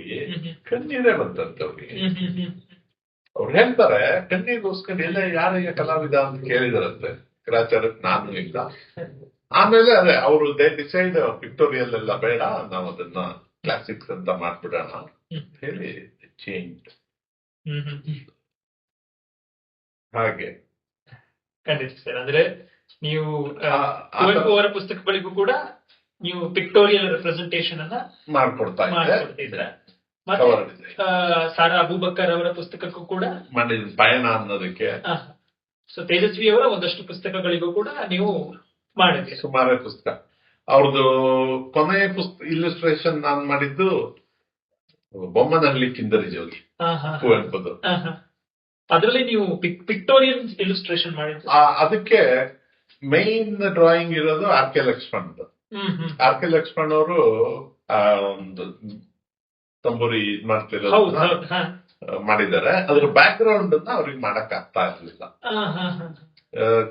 ಕಣ್ಣೀರೇ ಬಂತಂತೆ ಅವ್ರಿಗೆ. ಅವ್ರು ಹೇಳ್ತಾರೆ, ಕಣ್ಣೀರ್ಗೋಸ್ಕರ ಎಲ್ಲ ಯಾರಿಗೆ ಕಲಾವಿದ ಅಂತ ಕೇಳಿದಾರಂತೆ. ಗ್ರಾಚಾರಕ್ಕೆ ನಾನು ಇಲ್ಲ. ಆಮೇಲೆ ಅದೇ ಅವರು ಡಿಸೈಡ್ ಪಿಕ್ಟೋರಿಯಲ್ ಎಲ್ಲ ಬೇಡ, ನಾವು ಅದನ್ನ ಕ್ಲಾಸಿಕ್ಸ್ ಅಂತ ಮಾಡ್ಬಿಡೋಣ ಅಂತ ಹೇಳಿ ಚೇಂಜ್. ಹಾಗೆ ಖಂಡಿತ ಸರ್. ಅಂದ್ರೆ ನೀವು ಕುವೆಂಪು ಅವರ ಪುಸ್ತಕಗಳಿಗೂ ಕೂಡ ನೀವು ಪಿಕ್ಟೋರಿಯಲ್ ರೆಪ್ರೆಸೆಂಟೇಷನ್ ಅನ್ನ ಮಾಡ್ಕೊಡ್ತಾ ಇದ್ರ. ಮತ್ತೆ ಸಾರಾ ಅಬೂಬಕರ್ ಅವರ ಪುಸ್ತಕಕ್ಕೂ ಕೂಡ ಮಾಡಿದ ಪಯಣ ಅನ್ನೋದಕ್ಕೆ. ಸೊ ತೇಜಸ್ವಿ ಅವರ ಒಂದಷ್ಟು ಪುಸ್ತಕಗಳಿಗೂ ಕೂಡ ನೀವು ಮಾಡಿದ್ರಿ. ಸುಮಾರೇ ಪುಸ್ತಕ. ಅವ್ರದ್ದು ಕೊನೆಯ ಇಲಿಸ್ಟ್ರೇಷನ್ ನಾನು ಮಾಡಿದ್ದು ಬೊಮ್ಮನಹಳ್ಳಿ ಕಿಂದರಿ ಜೋಗಿ, ಕುವೆಂಪುದು. ಅದರಲ್ಲಿ ನೀವು ಪಿಕ್ಟೋರಿಯಲ್ ಇಲಿಸ್ಟ್ರೇಷನ್ ಮಾಡಿದ್ದು. ಅದಕ್ಕೆ ಮೈನ್ ಡ್ರಾಯಿಂಗ್ ಇರೋದು R K Laxman. R K Laxman ಅವರು ಒಂದು ತಂಬೂರಿ ಇದ್ ಮಾಡ್ತಿರೋದು ಮಾಡಿದ್ದಾರೆ. ಅದ್ರ ಬ್ಯಾಕ್ ಗ್ರೌಂಡ್ ಅನ್ನ ಅವ್ರಿಗೆ ಮಾಡಕ್ ಆಗ್ತಾ ಇರ್ಲಿಲ್ಲ.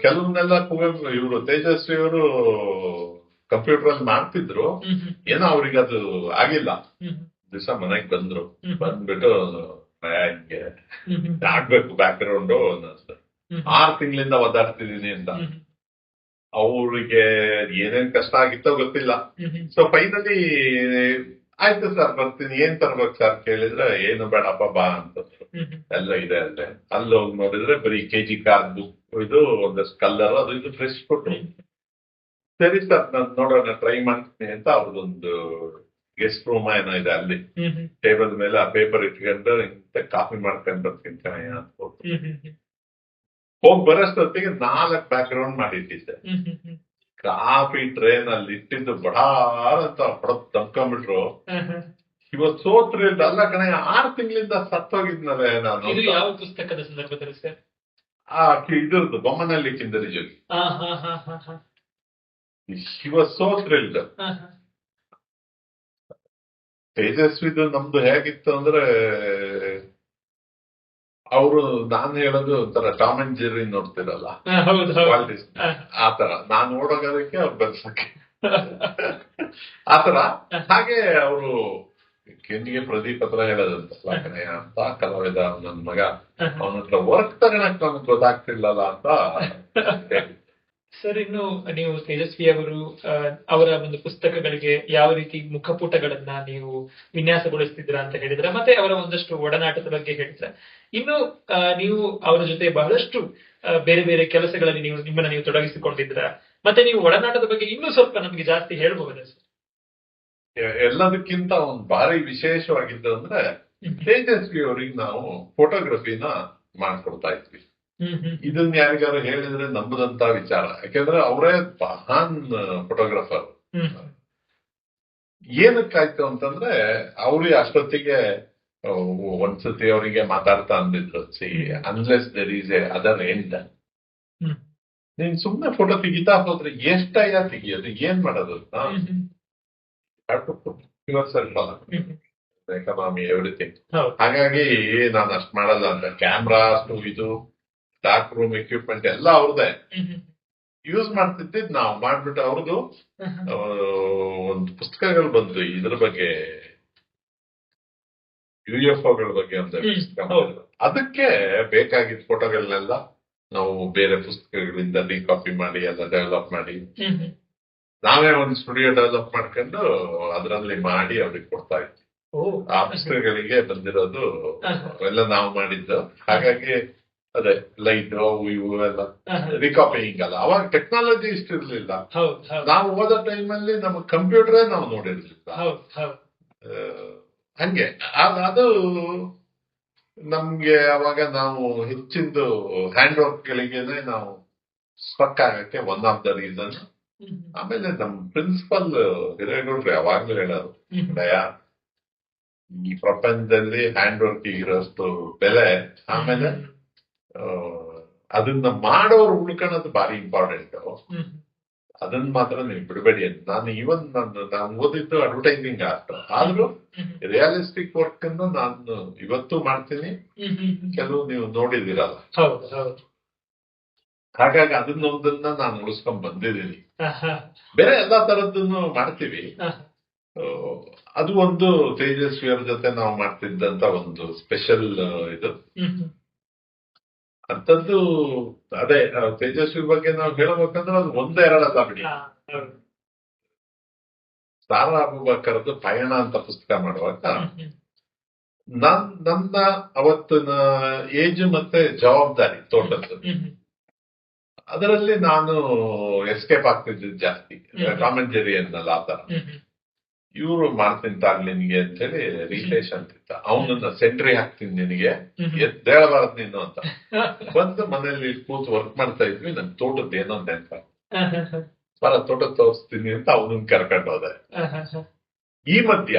ಕೆಲವನ್ನೆಲ್ಲ ಕುವೆಂಪು ಇವರು ತೇಜಸ್ವಿ ಅವರು ಕಂಪ್ಯೂಟರ್ ಅಲ್ಲಿ ಮಾಡ್ತಿದ್ರು. ಏನೋ ಅವ್ರಿಗೆ ಅದು ಆಗಿಲ್ಲ. ದಿವಸ ಮನೆಗ್ ಬಂದ್ರು. ಬಂದ್ಬಿಟ್ಟು ಹಂಗೆ ಆಗ್ಬೇಕು ಬ್ಯಾಕ್ ಗ್ರೌಂಡ್ ಅನ್ನಿಸ್ತು. 6 ತಿಂಗಳಿಂದ ಒದ್ದಾಡ್ತಿದೀನಿ ಅಂತ. ಅವ್ರಿಗೆ ಏನೇನ್ ಕಷ್ಟ ಆಗಿತ್ತೋ ಗೊತ್ತಿಲ್ಲ. ಸೊ ಫೈನಲಿ ಆಯ್ತು ಸರ್ ಬರ್ತೀನಿ, ಏನ್ ತರ್ಬೇಕು ಸರ್ ಕೇಳಿದ್ರೆ ಏನು ಬೇಡಪ್ಪ ಬಾ ಅಂತಂದ್ರು. ಎಲ್ಲ ಇದೆ ಅಲ್ಲೇ. ಅಲ್ಲಿ ಹೋಗಿ ನೋಡಿದ್ರೆ ಬರೀ KG ಕಾರ್ ಬುಕ್ ಇದು ಒಂದಷ್ಟು ಕಲ್ಲರ್ ಅದು ಇದು ಫ್ರೆಶ್ ಕೊಟ್ರು. ಸರಿ ಸರ್ ನಾನು ನೋಡೋಣ ಟ್ರೈ ಮಾಡ್ತೀನಿ ಅಂತ ಅವ್ರದ್ದೊಂದು ಗೆಸ್ಟ್ ರೂಮ್ ಏನೋ ಇದೆ ಅಲ್ಲಿ. ಟೇಬಲ್ ಮೇಲೆ ಆ ಪೇಪರ್ ಇಟ್ಕೊಂಡು ಇಂತ ಕಾಫಿ ಮಾಡ್ಕೊಂಡು ಬರ್ತೀನಿ ಅಂತ ಹೋಗಿ ಬರೋಷ್ಟೊತ್ತಿಗೆ 4 ಬ್ಯಾಕ್ ಗ್ರೌಂಡ್ ಮಾಡಿಟ್ಟಿದ್ದೆ. ಕಾಫಿ ಟ್ರೇನ್ ಅಲ್ಲಿ ಇಟ್ಟಿದ್ದು ಬಡಾರ್ ಅಂತ ಹೊಡೆದ್ ತಂದ್ಕೊಂಡ್ಬಿಟ್ರು. ಇವತ್ತು ಸೋತ್ರಿಲ್ದ ಅಲ್ಲ ಕಣೆ 6 ತಿಂಗಳಿಂದ ಸತ್ತೋಗಿದ್ನಲ್ಲೇ ನಾನು. ಯಾವ ಪುಸ್ತಕದ ಸಂದರ್ಭದಲ್ಲಿ ಸರ್? ಇದ್ರದ್ದು ಬೊಮ್ಮನಲ್ಲಿ ಕಿಂದರಿ ಜೋಗಿ. ಇವತ್ತು ಸೋತ್ರಿಲ್ದ. ತೇಜಸ್ವಿದು ನಮ್ದು ಹೇಗಿತ್ತು ಅಂದ್ರೆ ಅವರು ನಾನು ಹೇಳೋದು ಒಂಥರ ಟಾಮ್ ಅಂಡ್ ಜೆರ್ರಿ ನೋಡ್ತಿರಲ್ಲ ಆತರ ನಾನು ನೋಡೋಗೋದಕ್ಕೆ ಅವ್ರು ಬೆಳ್ಸಕ್ಕೆ ಆತರ. ಹಾಗೆ ಅವರು ಕೆನ್ನಿಗೆ ಪ್ರದೀಪ್ ಹತ್ರ ಹೇಳೋದಂತಲ್ಲ ಕಣಯ್ಯ ಅಂತ ಕಲಾವಿದ ನನ್ ಮಗ ಅವನ ಹತ್ರ ವರ್ಕ್ ತಗೊಳಕ್ ನಮ್ಗೆ ಗೊತ್ತಾಗ್ತಿಲ್ಲಲ್ಲ ಅಂತ. ಸರ್, ಇನ್ನು ನೀವು ತೇಜಸ್ವಿ ಅವರು ಅವರ ಒಂದು ಪುಸ್ತಕಗಳಿಗೆ ಯಾವ ರೀತಿ ಮುಖಪುಟಗಳನ್ನ ನೀವು ವಿನ್ಯಾಸಗೊಳಿಸ್ತಿದ್ರ ಅಂತ ಹೇಳಿದ್ರೆ, ಮತ್ತೆ ಅವರ ಒಂದಷ್ಟು ಒಡನಾಟದ ಬಗ್ಗೆ ಹೇಳಿದ್ರೆ, ಇನ್ನು ನೀವು ಅವರ ಜೊತೆ ಬಹಳಷ್ಟು ಬೇರೆ ಬೇರೆ ಕೆಲಸಗಳಲ್ಲಿ ನಿಮ್ಮನ್ನ ನೀವು ತೊಡಗಿಸಿಕೊಂಡಿದ್ರ, ಮತ್ತೆ ನೀವು ಒಡನಾಟದ ಬಗ್ಗೆ ಇನ್ನೂ ಸ್ವಲ್ಪ ನಮ್ಗೆ ಜಾಸ್ತಿ ಹೇಳ್ಬಹುದಾ ಸರ್? ಎಲ್ಲದಕ್ಕಿಂತ ಒಂದು ಭಾರಿ ವಿಶೇಷವಾಗಿದ್ದು ಅಂದ್ರೆ ತೇಜಸ್ವಿ ಅವರಿಗೆ ನಾವು ಫೋಟೋಗ್ರಫಿನ ಮಾಡ್ಕೊಡ್ತಾ ಇದ್ವಿ. ಇದನ್ನ ಯಾರಿಗಾರು ಹೇಳಿದ್ರೆ ನಂಬುದಂತ ವಿಚಾರ. ಯಾಕೆಂದ್ರೆ ಅವರೇ ಮಹಾನ್ ಫೋಟೋಗ್ರಾಫರ್. ಏನಕ್ಕಾಯ್ತು ಅಂತಂದ್ರೆ ಅವ್ರಿಗೆ ಅಷ್ಟೊತ್ತಿಗೆ ಒಂದ್ಸತಿ ಅವರಿಗೆ ಮಾತಾಡ್ತಾ ಅಂದಿದ್ರು, see unless there is a other end, ನೀನ್ ಸುಮ್ನೆ ಫೋಟೋ ತೆಗಿತಾ ಹೋದ್ರೆ ಎಷ್ಟಯ್ಯ ತೆಗಿಯೋದು, ಏನ್ ಮಾಡೋದು, ಎಕನಾಮಿ ಎವ್ರಿಥಿಂಗ್. ಹಾಗಾಗಿ ನಾನು ಅಷ್ಟ್ ಮಾಡಲ್ಲ ಅಂತ. ಕ್ಯಾಮ್ರಾ ಅಷ್ಟು ಇದು ಡಾರ್ಕ್ ರೂಮ್ ಎಕ್ವಿಪ್ಮೆಂಟ್ ಎಲ್ಲ ಅವ್ರದ್ದೇ ಯೂಸ್ ಮಾಡ್ತಿದ್ದಿದ್ ನಾವು ಮಾಡ್ಬಿಟ್ಟು. ಅವ್ರದ್ದು ಒಂದು ಪುಸ್ತಕಗಳು ಬಂತು ಇದ್ರ ಬಗ್ಗೆ, UFOಗಳ ಬಗ್ಗೆ ಒಂದು ಪುಸ್ತಕ. ಅದಕ್ಕೆ ಬೇಕಾಗಿದ್ದ ಫೋಟೋಗಳನ್ನೆಲ್ಲ ನಾವು ಬೇರೆ ಪುಸ್ತಕಗಳಿಂದ ರೀಕಾಪಿ ಮಾಡಿ ಎಲ್ಲ ಡೆವಲಪ್ ಮಾಡಿ ನಾವೇ ಒಂದು ಸ್ಟುಡಿಯೋ ಡೆವಲಪ್ ಮಾಡ್ಕೊಂಡು ಅದರಲ್ಲಿ ಮಾಡಿ ಅವ್ರಿಗೆ ಕೊಡ್ತಾ ಇದ್ವಿ. ಆ ಪುಸ್ತಕಗಳಿಗೆ ಬಂದಿರೋದು ಎಲ್ಲ ನಾವು ಮಾಡಿದ್ದು. ಹಾಗಾಗಿ ಅದೇ ಲೈಟ್ ಇವು ಎಲ್ಲ ರಿಕಾಪಿಂಗ್ ಅಲ್ಲ. ಅವಾಗ ಟೆಕ್ನಾಲಜಿ ಇಷ್ಟಿರ್ಲಿಲ್ಲ. ನಾವು ಓದೋ ಟೈಮಲ್ಲಿ ನಮಗ್ ಕಂಪ್ಯೂಟರೇ ನಾವು ನೋಡಿರ್ಲಿಲ್ಲ. ಹಂಗೆ ಅದು ನಮ್ಗೆ ಅವಾಗ ನಾವು ಹೆಚ್ಚಿಂದು ಹ್ಯಾಂಡ್ ವರ್ಕ್ ಗಳಿಗೆನೆ ನಾವು ಸ್ಪಕ್ ಆಗಕ್ಕೆ ಒನ್ ಆಫ್ ದ ರೀಸನ್. ಆಮೇಲೆ ನಮ್ ಪ್ರಿನ್ಸಿಪಲ್ ಹಿರೇಗೌಡ್ರು ಯಾವಾಗ್ಲೂ ಹೇಳೋರು, ಈ ಪ್ರಪಂಚದಲ್ಲಿ ಹ್ಯಾಂಡ್ ವರ್ಕ್ ಇರೋಷ್ಟು ಬೆಲೆ, ಆಮೇಲೆ ಅದನ್ನ ಮಾಡೋರು ಉಳ್ಕೊಳ್ಳೋದು ಬಾರಿ ಇಂಪಾರ್ಟೆಂಟ್, ಅದನ್ನ ಮಾತ್ರ ನೀವು ಬಿಡಬೇಡಿ ಅಂತ. ನಾನು ಇವನ್ ನಾನು ಓದಿದ್ದು ಅಡ್ವರ್ಟೈಸಿಂಗ್ ಆದ್ರೂ ರಿಯಲಿಸ್ಟಿಕ್ ವರ್ಕ್ ಅನ್ನು ನಾನು ಇವತ್ತು ಮಾಡ್ತೀನಿ. ಕೆಲವು ನೀವು ನೋಡಿದಿರಲ್ಲ, ಹಾಗಾಗಿ ಅದನ್ನೊಂದನ್ನ ನಾನು ಉಳಿಸ್ಕೊಂಡ್ ಬಂದಿದ್ದೀನಿ. ಬೇರೆ ಎಲ್ಲಾ ತರದ್ದನ್ನು ಮಾಡ್ತೀವಿ. ಅದು ಒಂದು ತೇಜಸ್ವಿ ಅವ್ರ ಜೊತೆ ನಾವು ಮಾಡ್ತಿದ್ದಂತ ಒಂದು ಸ್ಪೆಷಲ್ ಇದು ಅಂತದ್ದು. ಅದೇ ತೇಜಸ್ವಿ ಬಗ್ಗೆ ನಾವು ಹೇಳಬೇಕಂದ್ರೆ ಅದು ಒಂದೇ ಎರಡಲ್ಲ ಬಿಡಿ. ಸಾರಾ ಅಬೂಬಕರ್ದು ಪಯಣ ಅಂತ ಪುಸ್ತಕ ಮಾಡುವಾಗ ನನ್ನ ಅವತ್ತಿನ ಏಜ್ ಮತ್ತೆ ಜವಾಬ್ದಾರಿ ತೋಟದ್ದು, ಅದರಲ್ಲಿ ನಾನು ಎಸ್ಕೇಪ್ ಆಗ್ತಿದ್ದು ಜಾಸ್ತಿ. ಟಾಮ್ ಅಂಡ್ ಜೆರ್ರಿ ಅನ್ನಲ್ಲ ಆತರ. ಇವ್ರು ಮಾಡ್ತೀನಿ ತಾಗ್ ನಿನ್ಗೆ ಅಂತ ಹೇಳಿ ರಿಲೇಶ್ ಅಂತಿದ್ದ, ಅವನನ್ನ ಸೆಂಟ್ರಿ ಹಾಕ್ತೀನಿ ನಿನಗೆ, ಎದ್ದೇಳಬಾರದು ನೀನು ಅಂತ. ಬಂದು ಮನೇಲಿ ಕೂತು ವರ್ಕ್ ಮಾಡ್ತಾ ಇದ್ವಿ. ನನ್ ತೋಟದ್ದು ಏನೋ ನೆನಪ, ಬರ ತೋಟ ತೋರಿಸ್ತೀನಿ ಅಂತ ಅವನನ್ನ ಕರ್ಕೊಂಡು ಹೋದೆ. ಈ ಮಧ್ಯ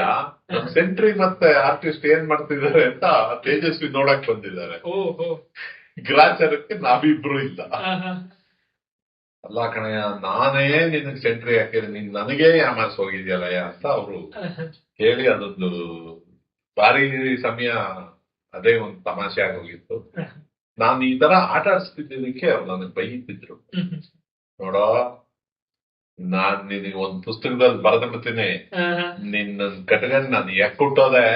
ಸೆಂಟ್ರಿ ಮತ್ತೆ ಆರ್ಟಿಸ್ಟ್ ಏನ್ ಮಾಡ್ತಿದ್ದಾರೆ ಅಂತ ತೇಜಸ್ವಿ ನೋಡಕ್ ಬಂದಿದ್ದಾರೆ. ಗ್ರಾಚಾರಕ್ಕೆ ನಾವಿಬ್ರು ಇಲ್ಲ. ಅಲ್ಲ ಕಣಯ್ಯ, ನಾನೇ ನಿನಗ್ ಸೆಂಟ್ರಿ ಹಾಕಿದ್ರೆ ನೀನ್ ನನಗೇ ಯಾಮಾರ್ಸ್ ಹೋಗಿದ್ಯಲ್ಲಯ್ಯ ಅಂತ ಅವರು ಹೇಳಿ, ಅದೊಂದು ಭಾರಿ ಸಮಯ ಅದೇ ಒಂದು ತಮಾಷೆ ಆಗೋಗಿತ್ತು. ನಾನು ಈ ತರ ಆಟ ಆಡಿಸ್ತಿದ್ದಕ್ಕೆ ಅವ್ರು ನನಗ್ ಬೈತಿದ್ರು, ನೋಡೋ ನಾನ್ ನಿನಗೆ ಒಂದ್ ಪುಸ್ತಕದಲ್ಲಿ ಬರೆದು ಬಿಡ್ತೀನಿ, ನಿನ್ನ ಕಟ್ಕೊಂಡ್ ನಾನು ಯಾಕೆ ಹುಟ್ಟೋದೆ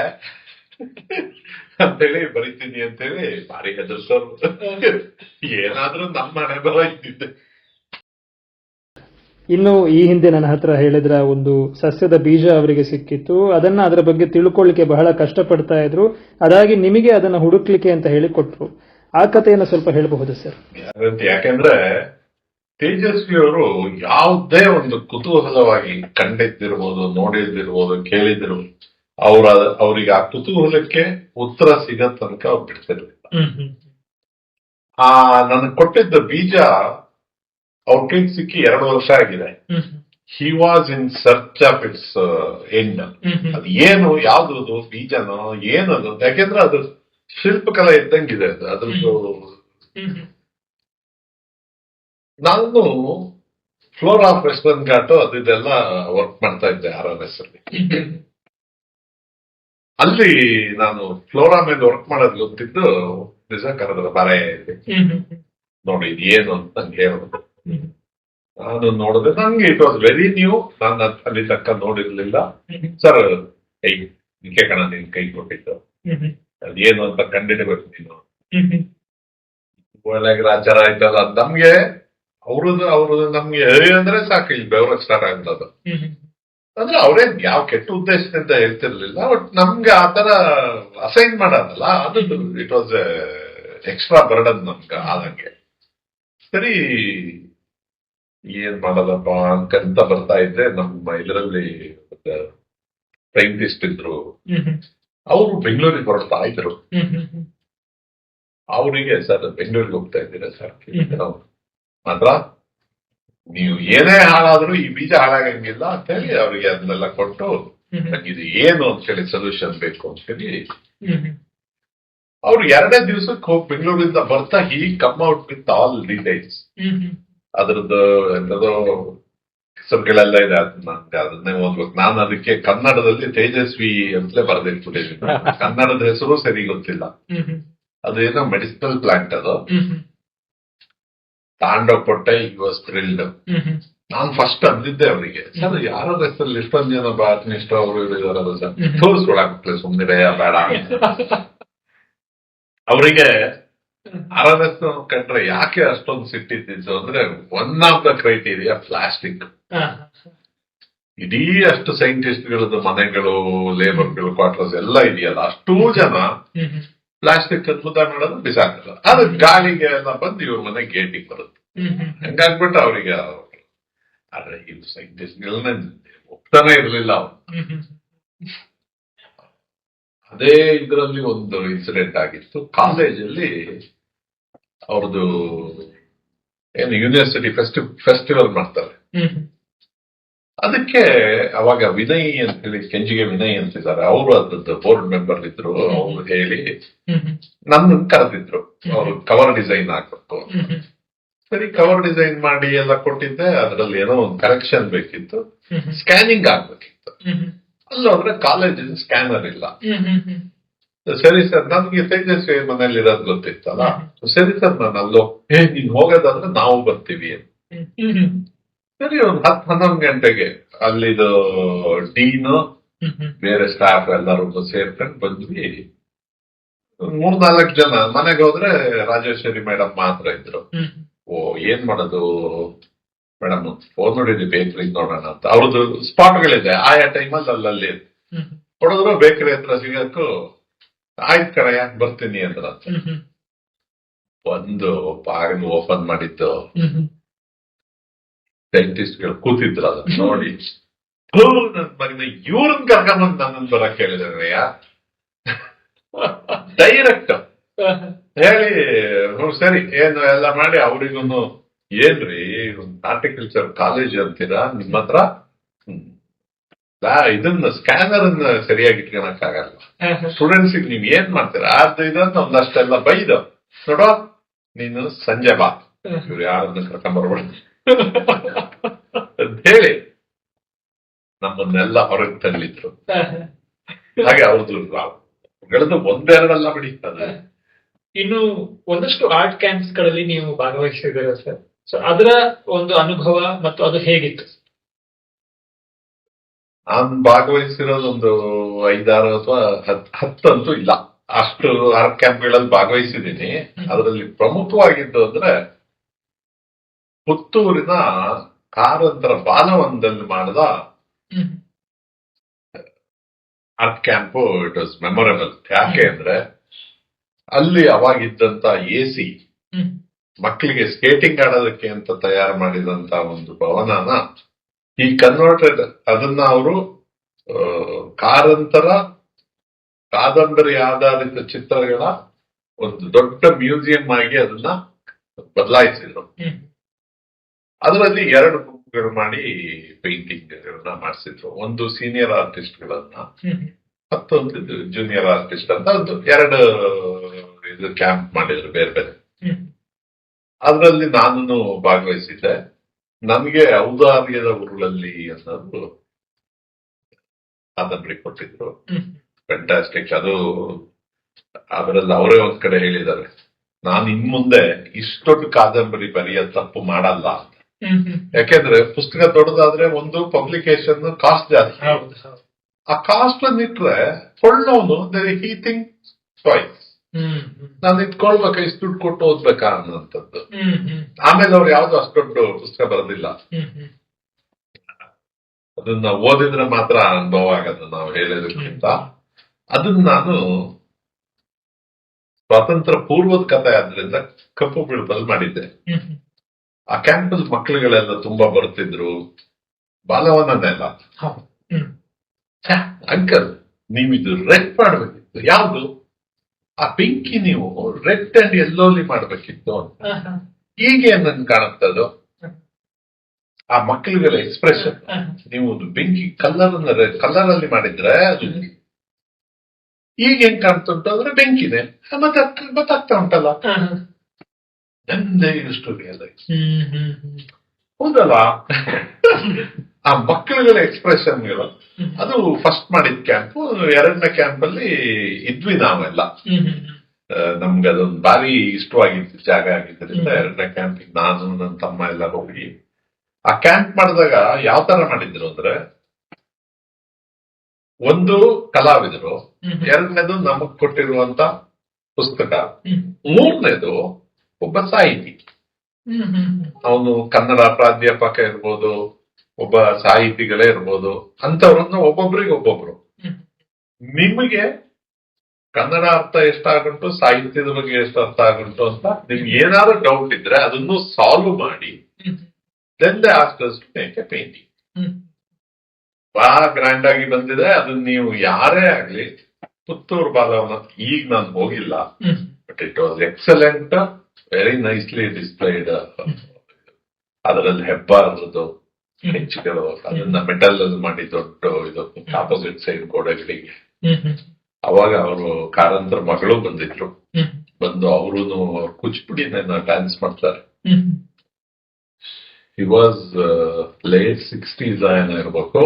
ಅಂತೇಳಿ ಬರಿತೀನಿ ಅಂತೇಳಿ ಭಾರಿ ಹೆದರ್ಸೋರು. ಏನಾದ್ರೂ ನಮ್ಮ ಹಣೆ ಬರ ಇದ್ದಿದ್ದೆ. ಇನ್ನು ಈ ಹಿಂದೆ ನನ್ನ ಹತ್ರ ಹೇಳಿದ್ರ ಒಂದು ಸಸ್ಯದ ಬೀಜ ಅವರಿಗೆ ಸಿಕ್ಕಿತ್ತು, ಅದರ ಬಗ್ಗೆ ತಿಳ್ಕೊಳ್ಳಿಕ್ಕೆ ಬಹಳ ಕಷ್ಟಪಡ್ತಾ ಇದ್ರು, ಅದಾಗಿ ನಿಮಗೆ ಅದನ್ನ ಹುಡುಕ್ಲಿಕ್ಕೆ ಅಂತ ಹೇಳಿ ಕೊಟ್ರು. ಆ ಕಥೆಯನ್ನು ಸ್ವಲ್ಪ ಹೇಳಬಹುದು ಸರ್? ಯಾಕೆಂದ್ರೆ ತೇಜಸ್ವಿ ಅವರು ಯಾವುದೇ ಒಂದು ಕುತೂಹಲವಾಗಿ ಕಂಡಿದ್ದಿರ್ಬೋದು, ನೋಡಿದ್ದಿರ್ಬೋದು, ಕೇಳಿದಿರ್ಬೋದು, ಅವ್ರಿಗೆ ಆ ಕುತೂಹಲಕ್ಕೆ ಉತ್ತರ ಸಿಗೋ ತನಕ ಅವ್ರು ಬಿಡ್ತಿರ್ಲಿಲ್ಲ. ನನಗೆ ಕೊಟ್ಟಿದ್ದ ಬೀಜ ಅವ್ರ ಕೈಗೆ ಸಿಕ್ಕಿ 2 ವರ್ಷ ಆಗಿದೆ. He was in search of it's end. ಅದು ಏನು, ಯಾವ್ದು ಬೀಜನೋ ಏನದು, ಯಾಕೆಂದ್ರೆ ಅದು ಶಿಲ್ಪಕಲೆ ಇದ್ದಂಗಿದೆ ಅದ್ರದ್ದು. ನಾನು ಫ್ಲೋರಾ ಆಫ್ ವೆಸ್ಟರ್ನ್ ಘಾಟ್ ಅದೆಲ್ಲ ವರ್ಕ್ ಮಾಡ್ತಾ ಇದ್ದೆ RRS ಅಲ್ಲಿ. ಅಲ್ಲಿ ನಾನು ಫ್ಲೋರಾ ಮೇಲೆ ವರ್ಕ್ ಮಾಡೋದು ಗೊತ್ತಿದ್ದು ನಿಜ ಕರೆದ್ರ ಬಾರೆ ನೋಡಿ ಏನು ಅಂತ ನಂಗೆ ಹೇಳೋದು. ನಾನು ನೋಡಿದ್ರೆ ನಂಗೆ ಇಟ್ ವಾಸ್ ವೆರಿ ನ್ಯೂ, ನಾನು ಅಲ್ಲಿ ತಕ್ಕ ನೋಡಿರ್ಲಿಲ್ಲ. ಸರ್ ನಿಕ್ಕೆ ಕಣ ನಿನ್ ಕೈ ಕೊಟ್ಟಿದ್ದು, ಅದೇನು ಅಂತ ಕಂಡಿಡಬೇಕು ನೀನು, ಒಳ್ಳೆಗೆ ಆಚಾರ ಆಯ್ತಲ್ಲ ನಮ್ಗೆ. ಅವ್ರದ್ದು ನಮ್ಗೆ ಅಂದ್ರೆ ಸಾಕು ಇಲ್ಲಿ ಬೆವರ ಸ್ಟಾರ್ಟ್ ಆಗ್ತದ. ಅಂದ್ರೆ ಅವ್ರೇನ್ ಯಾವ ಕೆಟ್ಟ ಉದ್ದೇಶದಿಂದ ಹೇಳ್ತಿರ್ಲಿಲ್ಲ, ಬಟ್ ನಮ್ಗೆ ಆತರ ಅಸೈನ್ ಮಾಡೋದಲ್ಲ ಅದು. ಇಟ್ ವಾಸ್ ಎಕ್ಸ್ಟ್ರಾ ಬರ್ಡನ್ ನಮ್ಗೆ ಆದಂಗೆ. ಸರಿ ಏನ್ ಮಾಡೋದಪ್ಪ ಅನ್ಕಂತ ಬರ್ತಾ ಇದ್ದೆ. ನಮ್ಮ ಇದರಲ್ಲಿ ಸೈಂಟಿಸ್ಟ್ ಇದ್ರು, ಅವರು ಬೆಂಗಳೂರಿಗೆ ಹೊರಡ್ತಾ ಇದ್ರು. ಅವರಿಗೆ ಸರ್ ಬೆಂಗಳೂರಿಗೆ ಹೋಗ್ತಾ ಇದ್ದೀರಾ ಸರ್, ಮಾತ್ರ ನೀವು ಏನೇ ಹಾಳಾದ್ರೂ ಈ ಬೀಜ ಹಾಳಾಗಂಗಿಲ್ಲ ಅಂತ ಹೇಳಿ ಅವ್ರಿಗೆ ಅದನ್ನೆಲ್ಲ ಕೊಟ್ಟು, ನಂಗಿದು ಏನು ಅಂತ ಹೇಳಿ ಸೊಲ್ಯೂಷನ್ ಬೇಕು ಅಂತ ಹೇಳಿ ಅವ್ರು 2ನೇ ದಿವಸಕ್ಕೆ ಹೋಗಿ ಬೆಂಗಳೂರಿಂದ ಬರ್ತಾ ಹಿ come out with all details. ಅದ್ರದ್ದು ಎಂತದೋ ಹೆಸರುಗಳೆಲ್ಲ ಇದೆ, ಅದನ್ನೇ ಓದ್ಬೇಕು. ನಾನು ಅದಕ್ಕೆ ಕನ್ನಡದಲ್ಲಿ ತೇಜಸ್ವಿ ಅಂತಲೇ ಬರೆದಿಟ್ಬಿಟ್ಟಿದ್ದೀನಿ. ಕನ್ನಡದ ಹೆಸರು ಸರಿ ಗೊತ್ತಿಲ್ಲ. ಅದೇನೋ ಮೆಡಿಸಿನಲ್ ಪ್ಲಾಂಟ್ ಅದು. ತಾಂಡವ್ ಕೊಟ್ಟೆ, ಈ ವಾಸ್ ಥ್ರಿಲ್ಡ್. ನಾನು ಫಸ್ಟ್ ಅಂದಿದ್ದೆ ಅವರಿಗೆ, ಸರ್ ಯಾರ ಹೆಸರಲ್ಲಿ ಇಷ್ಟೊಂದು ಜನ ಬಾಟ್ನಿಷ್ಟ ಅವರು ಇದಾರಲ್ಲ ಸರ್, ತೋರಿಸ್ಕೊಳಕ್ಲೆ ಸುಮ್ಮನೆ ಬೇಡ. ಅವರಿಗೆ RRS ಕಂಡ್ರೆ ಯಾಕೆ ಅಷ್ಟೊಂದು ಸಿಟ್ಟಿದ್ದು ಅಂದ್ರೆ, one of the criteria plastic. ಇಡೀ ಅಷ್ಟು ಸೈಂಟಿಸ್ಟ್ಗಳದ್ದು ಮನೆಗಳು, ಲೇಬರ್ಗಳು ಕ್ವಾರ್ಟರ್ಸ್ ಎಲ್ಲ ಇದೆಯಲ್ಲ, ಅಷ್ಟೂ ಜನ ಪ್ಲಾಸ್ಟಿಕ್ ಮುದ್ದ ಮಾಡೋದು ಬಿಸಾಕಲ್ಲ. ಅದು ಗಾಳಿಗೆ ಎಲ್ಲ ಬಂದು ಇವ್ರ ಮನೆ ಗೇಟಿಗೆ ಬರುತ್ತೆ. ಹಂಗಾಗ್ಬಿಟ್ಟು ಅವರಿಗೆ. ಆದ್ರೆ ಇವ್ರು ಸೈಂಟಿಸ್ಟ್ಗಳನ್ನ ಒಪ್ತಾನೆ ಇರ್ಲಿಲ್ಲ ಅವ್ರು. ಅದೇ ಇದರಲ್ಲಿ ಒಂದು ಇನ್ಸಿಡೆಂಟ್ ಆಗಿತ್ತು ಕಾಲೇಜಲ್ಲಿ. ಅವ್ರದ್ದು ಏನು ಯೂನಿವರ್ಸಿಟಿ ಫೆಸ್ಟಿವಲ್ ಮಾಡ್ತಾರೆ. ಅದಕ್ಕೆ ಅವಾಗ ವಿನಯ್ ಅಂತೇಳಿ, ಕೆಂಜಿಗೆ ವಿನಯ್ ಅಂತಿದ್ದಾರೆ, ಅವರು ಅದ್ರದ್ದು ಬೋರ್ಡ್ ಮೆಂಬರ್ ಇದ್ರು. ಅವ್ರು ಹೇಳಿ ನನ್ನ ಕರೆದಿದ್ರು, ಅವ್ರು ಕವರ್ ಡಿಸೈನ್ ಹಾಕ್ಬೇಕು. ಸರಿ ಕವರ್ ಡಿಸೈನ್ ಮಾಡಿ ಎಲ್ಲ ಕೊಟ್ಟಿದ್ದೆ. ಅದರಲ್ಲಿ ಏನೋ ಒಂದು ಕರೆಕ್ಷನ್ ಬೇಕಿತ್ತು, ಸ್ಕ್ಯಾನಿಂಗ್ ಆಗ್ಬೇಕಿತ್ತು. ಅಲ್ಲೋದ್ರೆ ಕಾಲೇಜಿನ ಸ್ಕ್ಯಾನರ್ ಇಲ್ಲ. ಸರಿ ಸರ್, ನಮ್ಗೆ ತೇಜಸ್ವಿ ಮನೇಲಿ ಇರೋದು ಗೊತ್ತಿತ್ತಲ್ಲ, ಸರಿ ಸರ್ ನಾನು ಅಲ್ಲೋ ನೀನ್ ಹೋಗೋದಾದ್ರೆ ನಾವು ಬರ್ತೀವಿ. ಸರಿ ಒಂದು 10-11 ಗಂಟೆಗೆ ಅಲ್ಲಿದು ಡೀನು ಬೇರೆ ಸ್ಟಾಫ್ ಎಲ್ಲರೂ ಸೇರ್ಕೊಂಡು ಬಂದ್ವಿ. 3-4 ಜನ. ಮನೆಗೆ ಹೋದ್ರೆ ರಾಜೇಶ್ವರಿ ಮೇಡಮ್ ಮಾತ್ರ ಇದ್ರು. ಓ ಏನ್ ಮಾಡೋದು ಮೇಡಮ್, ಫೋನ್ ನೋಡಿದ್ವಿ ಬೇಕ್ರಿ ನೋಡೋಣ ಅಂತ. ಅವ್ರದ್ದು ಸ್ಪಾಟ್ಗಳಿದೆ ಆಯಾ ಟೈಮಲ್ಲಿ ಅಲ್ಲಲ್ಲಿ ಹೊಡೆದ್ರು. ಬೇಕರಿ ಹತ್ರ ಸಿಗಕ್ಕೂ ಆಯ್ತು ಕಣಯ್ಯ ಬರ್ತೀನಿ ಅಂದ್ರ. ಒಂದು ಬಾಗಿಲು ಓಪನ್ ಮಾಡಿದ್ದು, ಸೈಂಟಿಸ್ಟ್ಗಳು ಕೂತಿದ್ರಲ್ಲ ನೋಡಿ, ನನ್ ಮಗನ ಇವ್ರನ್ನ ಕರ್ಕೊಂಬಂದ್ ನನ್ನನ್ನು ಬರಕ್ ಹೇಳಿದ್ರಯ್ಯ ಡೈರೆಕ್ಟ್ ಹೇಳಿ. ಸರಿ ಏನು ಎಲ್ಲ ಮಾಡಿ ಅವ್ರಿಗೂ, ಏನ್ರಿ ಹಾರ್ಟಿಕಲ್ಚರ್ ಕಾಲೇಜ್ ಅಂತೀರಾ, ನಿಮ್ಮ ಹತ್ರ ಇದನ್ನ ಸ್ಕ್ಯಾನರ್ ಅನ್ನ ಸರಿಯಾಗಿ ಇಟ್ಕೊಳಕ್ ಆಗಲ್ಲ, ಸ್ಟೂಡೆಂಟ್ಸ್ ನೀವ್ ಏನ್ ಮಾಡ್ತೀರಾ ಅದು ಇದಂತ ಒಂದಷ್ಟೆಲ್ಲ ಬೈದು, ನೋಡೋ ನೀನು ಸಂಜೆ ಬಾ, ಇವ್ರು ಯಾರನ್ನ ಕರ್ಕೊಂಡ್ಬರ್ಬೇಡ ಅಂತ ಹೇಳಿ ನಮ್ಮನ್ನೆಲ್ಲ ಹೊರಗೆ ತಳ್ಳಿದ್ರು. ಹಾಗೆ ಅವ್ರದ್ದು ಒಂದೆರಡಲ್ಲ ಬಿಡಿ. ಇನ್ನು ಒಂದಷ್ಟು ಆರ್ಟ್ ಕ್ಯಾಂಪ್ಸ್ ಗಳಲ್ಲಿ ನೀವು ಭಾಗವಹಿಸಿದ್ದೀರಾ ಸರ್, ಸೊ ಅದರ ಒಂದು ಅನುಭವ ಮತ್ತು ಅದು ಹೇಗಿತ್ತು? ನಾನು ಭಾಗವಹಿಸಿರೋದೊಂದು 5-6 ಅಥವಾ 10 ಅಂತೂ ಇಲ್ಲ. ಅಷ್ಟು ಆರ್ಟ್ ಕ್ಯಾಂಪ್ಗಳಲ್ಲಿ ಭಾಗವಹಿಸಿದ್ದೀನಿ. ಅದರಲ್ಲಿ ಪ್ರಮುಖವಾಗಿದ್ದು ಅಂದ್ರೆ ಪುತ್ತೂರಿನ ಕಾರಂತರ ಬಾಲವನದಲ್ಲಿ ಮಾಡಿದ art camp it was memorable. ಯಾಕೆ ಅಂದ್ರೆ ಅಲ್ಲಿ ಅವಾಗಿದ್ದಂತ AC ಮಕ್ಕಳಿಗೆ ಸ್ಕೇಟಿಂಗ್ ಆಡೋದಕ್ಕೆ ಅಂತ ತಯಾರು ಮಾಡಿದಂತ ಒಂದು ಭವನನ ಈ ಕನ್ವರ್ಟೆಡ್ ಅದನ್ನ ಅವರು ಕಾರಂತರ ಕಾದಂಬರಿ ಆಧಾರಿತ ಚಿತ್ರಗಳ ಒಂದು ದೊಡ್ಡ ಮ್ಯೂಸಿಯಂ ಆಗಿ ಅದನ್ನ ಬದಲಾಯಿಸಿದ್ರು. ಅದರಲ್ಲಿ 2 ಗುಂಪುಗಳು ಮಾಡಿ ಪೇಂಟಿಂಗ್ ಮಾಡಿಸಿದ್ರು. ಒಂದು ಸೀನಿಯರ್ ಆರ್ಟಿಸ್ಟ್ ಗಳನ್ನ, ಮತ್ತೊಂದು ಜೂನಿಯರ್ ಆರ್ಟಿಸ್ಟ್ ಅಂತ ಒಂದು 2 ಇದು ಕ್ಯಾಂಪ್ ಮಾಡಿದ್ರು ಬೇರೆ ಬೇರೆ. ಅದರಲ್ಲಿ ನಾನು ಭಾಗವಹಿಸಿದ್ದೆ. ನನಗೆ ಔದಾರ್ಯದ ಉರುಳಲ್ಲಿ ಅನ್ನೋದು ಕಾದಂಬರಿ ಕೊಟ್ಟಿದ್ರು. ಫ್ಯಾಂಟಾಸ್ಟಿಕ್. ಅದು ಅದರಲ್ಲಿ ಅವರೇ ಒಂದ್ ಕಡೆ ಹೇಳಿದ್ದಾರೆ, ನಾನು ಇನ್ ಮುಂದೆ ಇಷ್ಟೊಂದು ಕಾದಂಬರಿ ಬರೆಯ ತಪ್ಪು ಮಾಡಲ್ಲ ಅಂತ. ಯಾಕೆಂದ್ರೆ ಪುಸ್ತಕ ದೊಡ್ಡದಾದ್ರೆ ಒಂದು ಪಬ್ಲಿಕೇಶನ್ ಕಾಸ್ಟ್ ಜಾಸ್ತಿ. ಆ ಕಾಸ್ಟ್ ಅನ್ನ ಇಟ್ರೆ ಕೊಳ್ಳೋನು ಹಿ ಥಿಂಕ್ ಚಾಯ್ಸ್, ನಾನು ಇಟ್ಕೊಳ್ಬೇಕಾ, ಇಷ್ಟು ದುಡ್ಡು ಕೊಟ್ಟು ಓದ್ಬೇಕಾ ಅನ್ನೋಂಥದ್ದು. ಆಮೇಲೆ ಅವ್ರು ಯಾವ್ದು ಅಷ್ಟು ದೊಡ್ಡ ಪುಸ್ತಕ ಬರೋದಿಲ್ಲ. ಅದನ್ನ ಓದಿದ್ರೆ ಮಾತ್ರ ಅನುಭವ ಆಗದು ನಾವು ಹೇಳೋದಕ್ಕಿಂತ. ಅದನ್ನ ನಾನು ಸ್ವಾತಂತ್ರ್ಯ ಪೂರ್ವದ ಕಥೆ ಆದ್ರಿಂದ ಕಪ್ಪು ಬಿಳುಪಲ್ಲಿ ಮಾಡಿದ್ದೆ. ಆ ಕ್ಯಾಂಪಸ್ ಮಕ್ಕಳುಗಳೆಲ್ಲ ತುಂಬಾ ಬರ್ತಿದ್ರು. ಬಾಲವನನೆಲ್ಲ ಅಂಕಲ್ ನೀವಿದು ರೆಡ್ ಮಾಡ್ಬೇಕಿತ್ತು. ಯಾವ್ದು? ಆ ಬೆಂಕಿ ನೀವು ರೆಡ್ ಅಂಡ್ ಎಲ್ಲೋಲಿ ಮಾಡ್ಬೇಕಿತ್ತು ಅಂತ. ಹೀಗೆ ನನ್ ಕಾಣುತ್ತದು ಆ ಮಕ್ಕಳುಗಳ ಎಕ್ಸ್ಪ್ರೆಷನ್. ನೀವು ಬೆಂಕಿ ಕಲರ್ ಅಲ್ಲಿ ಮಾಡಿದ್ರೆ ಅದು ಈಗ ಹೆಂಗ್ ಕಾಣ್ತುಂಟು ಅಂದ್ರೆ ಬೆಂಕಿದೆ ಗೊತ್ತಾಗ್ತಾ ಉಂಟಲ್ಲ. ನಂದೇ ಸ್ಟೋರಿ ಅಲ್ಲ, ಹೌದಲ್ಲ. ಆ ಮಕ್ಕಳುಗಳ ಎಕ್ಸ್ಪ್ರೆಷನ್ಗಳು ಅದು ಫಸ್ಟ್ ಮಾಡಿದ ಕ್ಯಾಂಪು. 2ನೇ ಕ್ಯಾಂಪ್ ಅಲ್ಲಿ ಇದ್ವಿ ನಾವೆಲ್ಲ. ನಮ್ಗೆ ಅದೊಂದು ಭಾರಿ ಇಷ್ಟವಾಗಿತ್ತು ಜಾಗ ಆಗಿದ್ದರಿಂದ 2ನೇ ಕ್ಯಾಂಪಿಗೆ ನಾನು ನನ್ನ ತಮ್ಮ ಎಲ್ಲ ಹೋಗಿ ಆ ಕ್ಯಾಂಪ್ ಮಾಡಿದಾಗ ಯಾವ ತರ ಮಾಡಿದ್ರು ಅಂದ್ರೆ, ಒಂದು ಕಲಾವಿದರು, 2ನೇದು ನಮಗ್ ಕೊಟ್ಟಿರುವಂತ ಪುಸ್ತಕ, 3ನೇದು ಒಬ್ಬ ಸಾಹಿತಿ. ಅವನು ಕನ್ನಡ ಪ್ರಾಧ್ಯಾಪಕ ಇರ್ಬೋದು, ಒಬ್ಬ ಸಾಹಿತಿಗಳೇ ಇರ್ಬೋದು. ಅಂತವ್ರನ್ನ ಒಬ್ಬೊಬ್ರು ನಿಮಗೆ ಕನ್ನಡ ಅರ್ಥ ಎಷ್ಟಾಗುಂಟು, ಸಾಹಿತ್ಯದ ಬಗ್ಗೆ ಎಷ್ಟು ಅರ್ಥ ಆಗುಂಟು ಅಂತ ನಿಮ್ಗೆ ಏನಾದ್ರು ಡೌಟ್ ಇದ್ರೆ ಅದನ್ನು ಸಾಲ್ವ್ ಮಾಡಿ then they asked us to make a painting. ಬಹಳ ಗ್ರ್ಯಾಂಡ್ ಆಗಿ ಬಂದಿದೆ. ಅದನ್ನ ನೀವು ಯಾರೇ ಆಗ್ಲಿ, ಪುತ್ತೂರು ಬಾಲವನ ಈಗ ನಾನು ಹೋಗಿಲ್ಲ, but it was excellent, very nicely displayed. ಅದರಲ್ಲಿ ಹೆಬ್ಬಾರದು ಹೆಂಚುಗಳು, ಅದನ್ನ ಮೆಟಲ್ ಅಲ್ಲಿ ಮಾಡಿ ದೊಡ್ಡ ಇದು ಆಪೋಸಿಟ್ ಸೈಡ್ ಗೋಡೆಗಳಿಗೆ. ಅವಾಗ ಅವರು ಕಾರಂತರ ಮಗಳು ಬಂದಿದ್ರು. ಬಂದು ಅವರು ಕೂಚಿಪುಡಿನ ಡ್ಯಾನ್ಸ್ ಮಾಡ್ತಾರೆ. ಹಿ ವಾಸ್ ಲೇಟ್ 60s ಇರ್ಬೇಕು.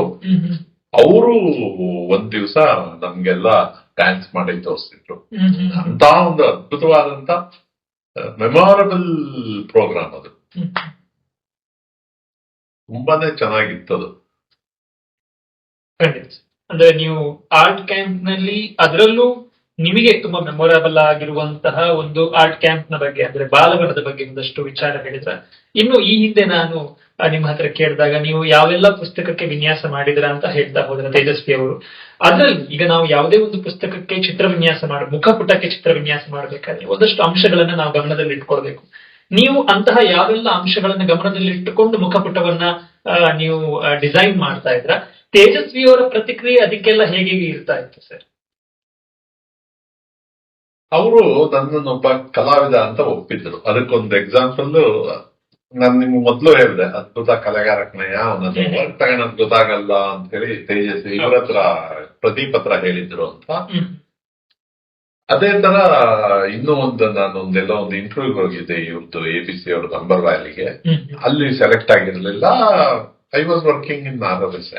ಅವರು ಒಂದ್ ದಿವಸ ನಮ್ಗೆಲ್ಲ ಡ್ಯಾನ್ಸ್ ಮಾಡಿ ತೋರಿಸ್ತಿದ್ರು. ಅಂತ ಒಂದು ಅದ್ಭುತವಾದಂತ ಮೆಮೊರಬಲ್ ಪ್ರೋಗ್ರಾಮ್ ಅದು. ತುಂಬಾನೇ ಚೆನ್ನಾಗಿತ್ತದು. ಅಂದ್ರೆ ನೀವು ಆರ್ಟ್ ಕ್ಯಾಂಪ್ ನಲ್ಲಿ, ಅದರಲ್ಲೂ ನಿಮಗೆ ತುಂಬಾ ಮೆಮೊರೇಬಲ್ ಆಗಿರುವಂತಹ ಒಂದು ಆರ್ಟ್ ಕ್ಯಾಂಪ್ ನ ಬಗ್ಗೆ, ಅಂದ್ರೆ ಬಾಲವನದ ಬಗ್ಗೆ ಒಂದಷ್ಟು ವಿಚಾರ ಹೇಳಿದ್ರ. ಇನ್ನು ಈ ಹಿಂದೆ ನಾನು ನಿಮ್ಮ ಹತ್ರ ಕೇಳಿದಾಗ ನೀವು ಯಾವೆಲ್ಲ ಪುಸ್ತಕಕ್ಕೆ ವಿನ್ಯಾಸ ಮಾಡಿದ್ರ ಅಂತ ಹೇಳ್ತಾ ಹೋದ್ರ ತೇಜಸ್ವಿ ಅವರು. ಅದ್ರಲ್ಲಿ ಈಗ ನಾವು ಯಾವುದೇ ಒಂದು ಪುಸ್ತಕಕ್ಕೆ ಚಿತ್ರ ವಿನ್ಯಾಸ ಮುಖಪುಟಕ್ಕೆ ಚಿತ್ರ ವಿನ್ಯಾಸ ಮಾಡಬೇಕಾದ್ರೆ ಒಂದಷ್ಟು ಅಂಶಗಳನ್ನ ನಾವು ಗಮನದಲ್ಲಿ ಇಟ್ಕೊಳ್ಬೇಕು. ನೀವು ಅಂತಹ ಯಾವೆಲ್ಲ ಅಂಶಗಳನ್ನ ಗಮನದಲ್ಲಿ ಇಟ್ಟುಕೊಂಡು ಮುಖಪುಟವನ್ನ ನೀವು ಡಿಸೈನ್ ಮಾಡ್ತಾ ಇದ್ರ? ತೇಜಸ್ವಿ ಅವರ ಪ್ರತಿಕ್ರಿಯೆ ಅದಕ್ಕೆಲ್ಲ ಹೇಗೆ ಇರ್ತಾ ಇತ್ತು ಸರ್? ಅವರು ನನ್ನನ್ನೊಬ್ಬ ಕಲಾವಿದ ಅಂತ ಒಪ್ಪಿದ್ರು. ಅದಕ್ಕೊಂದು ಎಕ್ಸಾಂಪಲ್ ನಾನು ನಿಮ್ಗೆ ಮೊದ್ಲು ಹೇಳಿದೆ, ಅದ್ಭುತ ಕಲೆಗಾರಕನಯ್ಯ, ಅವನದ್ದು ವರ್ಕ್ ತಗೊಳಕ್ ಗೊತ್ತಾಗಲ್ಲ ಅಂತ ಹೇಳಿ ತೇಜಸ್ವಿ ಇವ್ರ ಹತ್ರ ಪ್ರದೀಪ್ ಹತ್ರ ಹೇಳಿದ್ರು ಅಂತ. ಅದೇ ತರ ಇನ್ನೂ ನಾನೊಂದೆಲ್ಲ ಒಂದು ಇಂಟರ್ವ್ಯೂ ಹೋಗಿದ್ದೆ ಇವ್ರದ್ದು ABC ಅವ್ರದ್ದು ಅಂಬರ್ ವ್ಯಾಲಿಗೆ. ಅಲ್ಲಿ ಸೆಲೆಕ್ಟ್ ಆಗಿರ್ಲಿಲ್ಲ. I was working in RRS.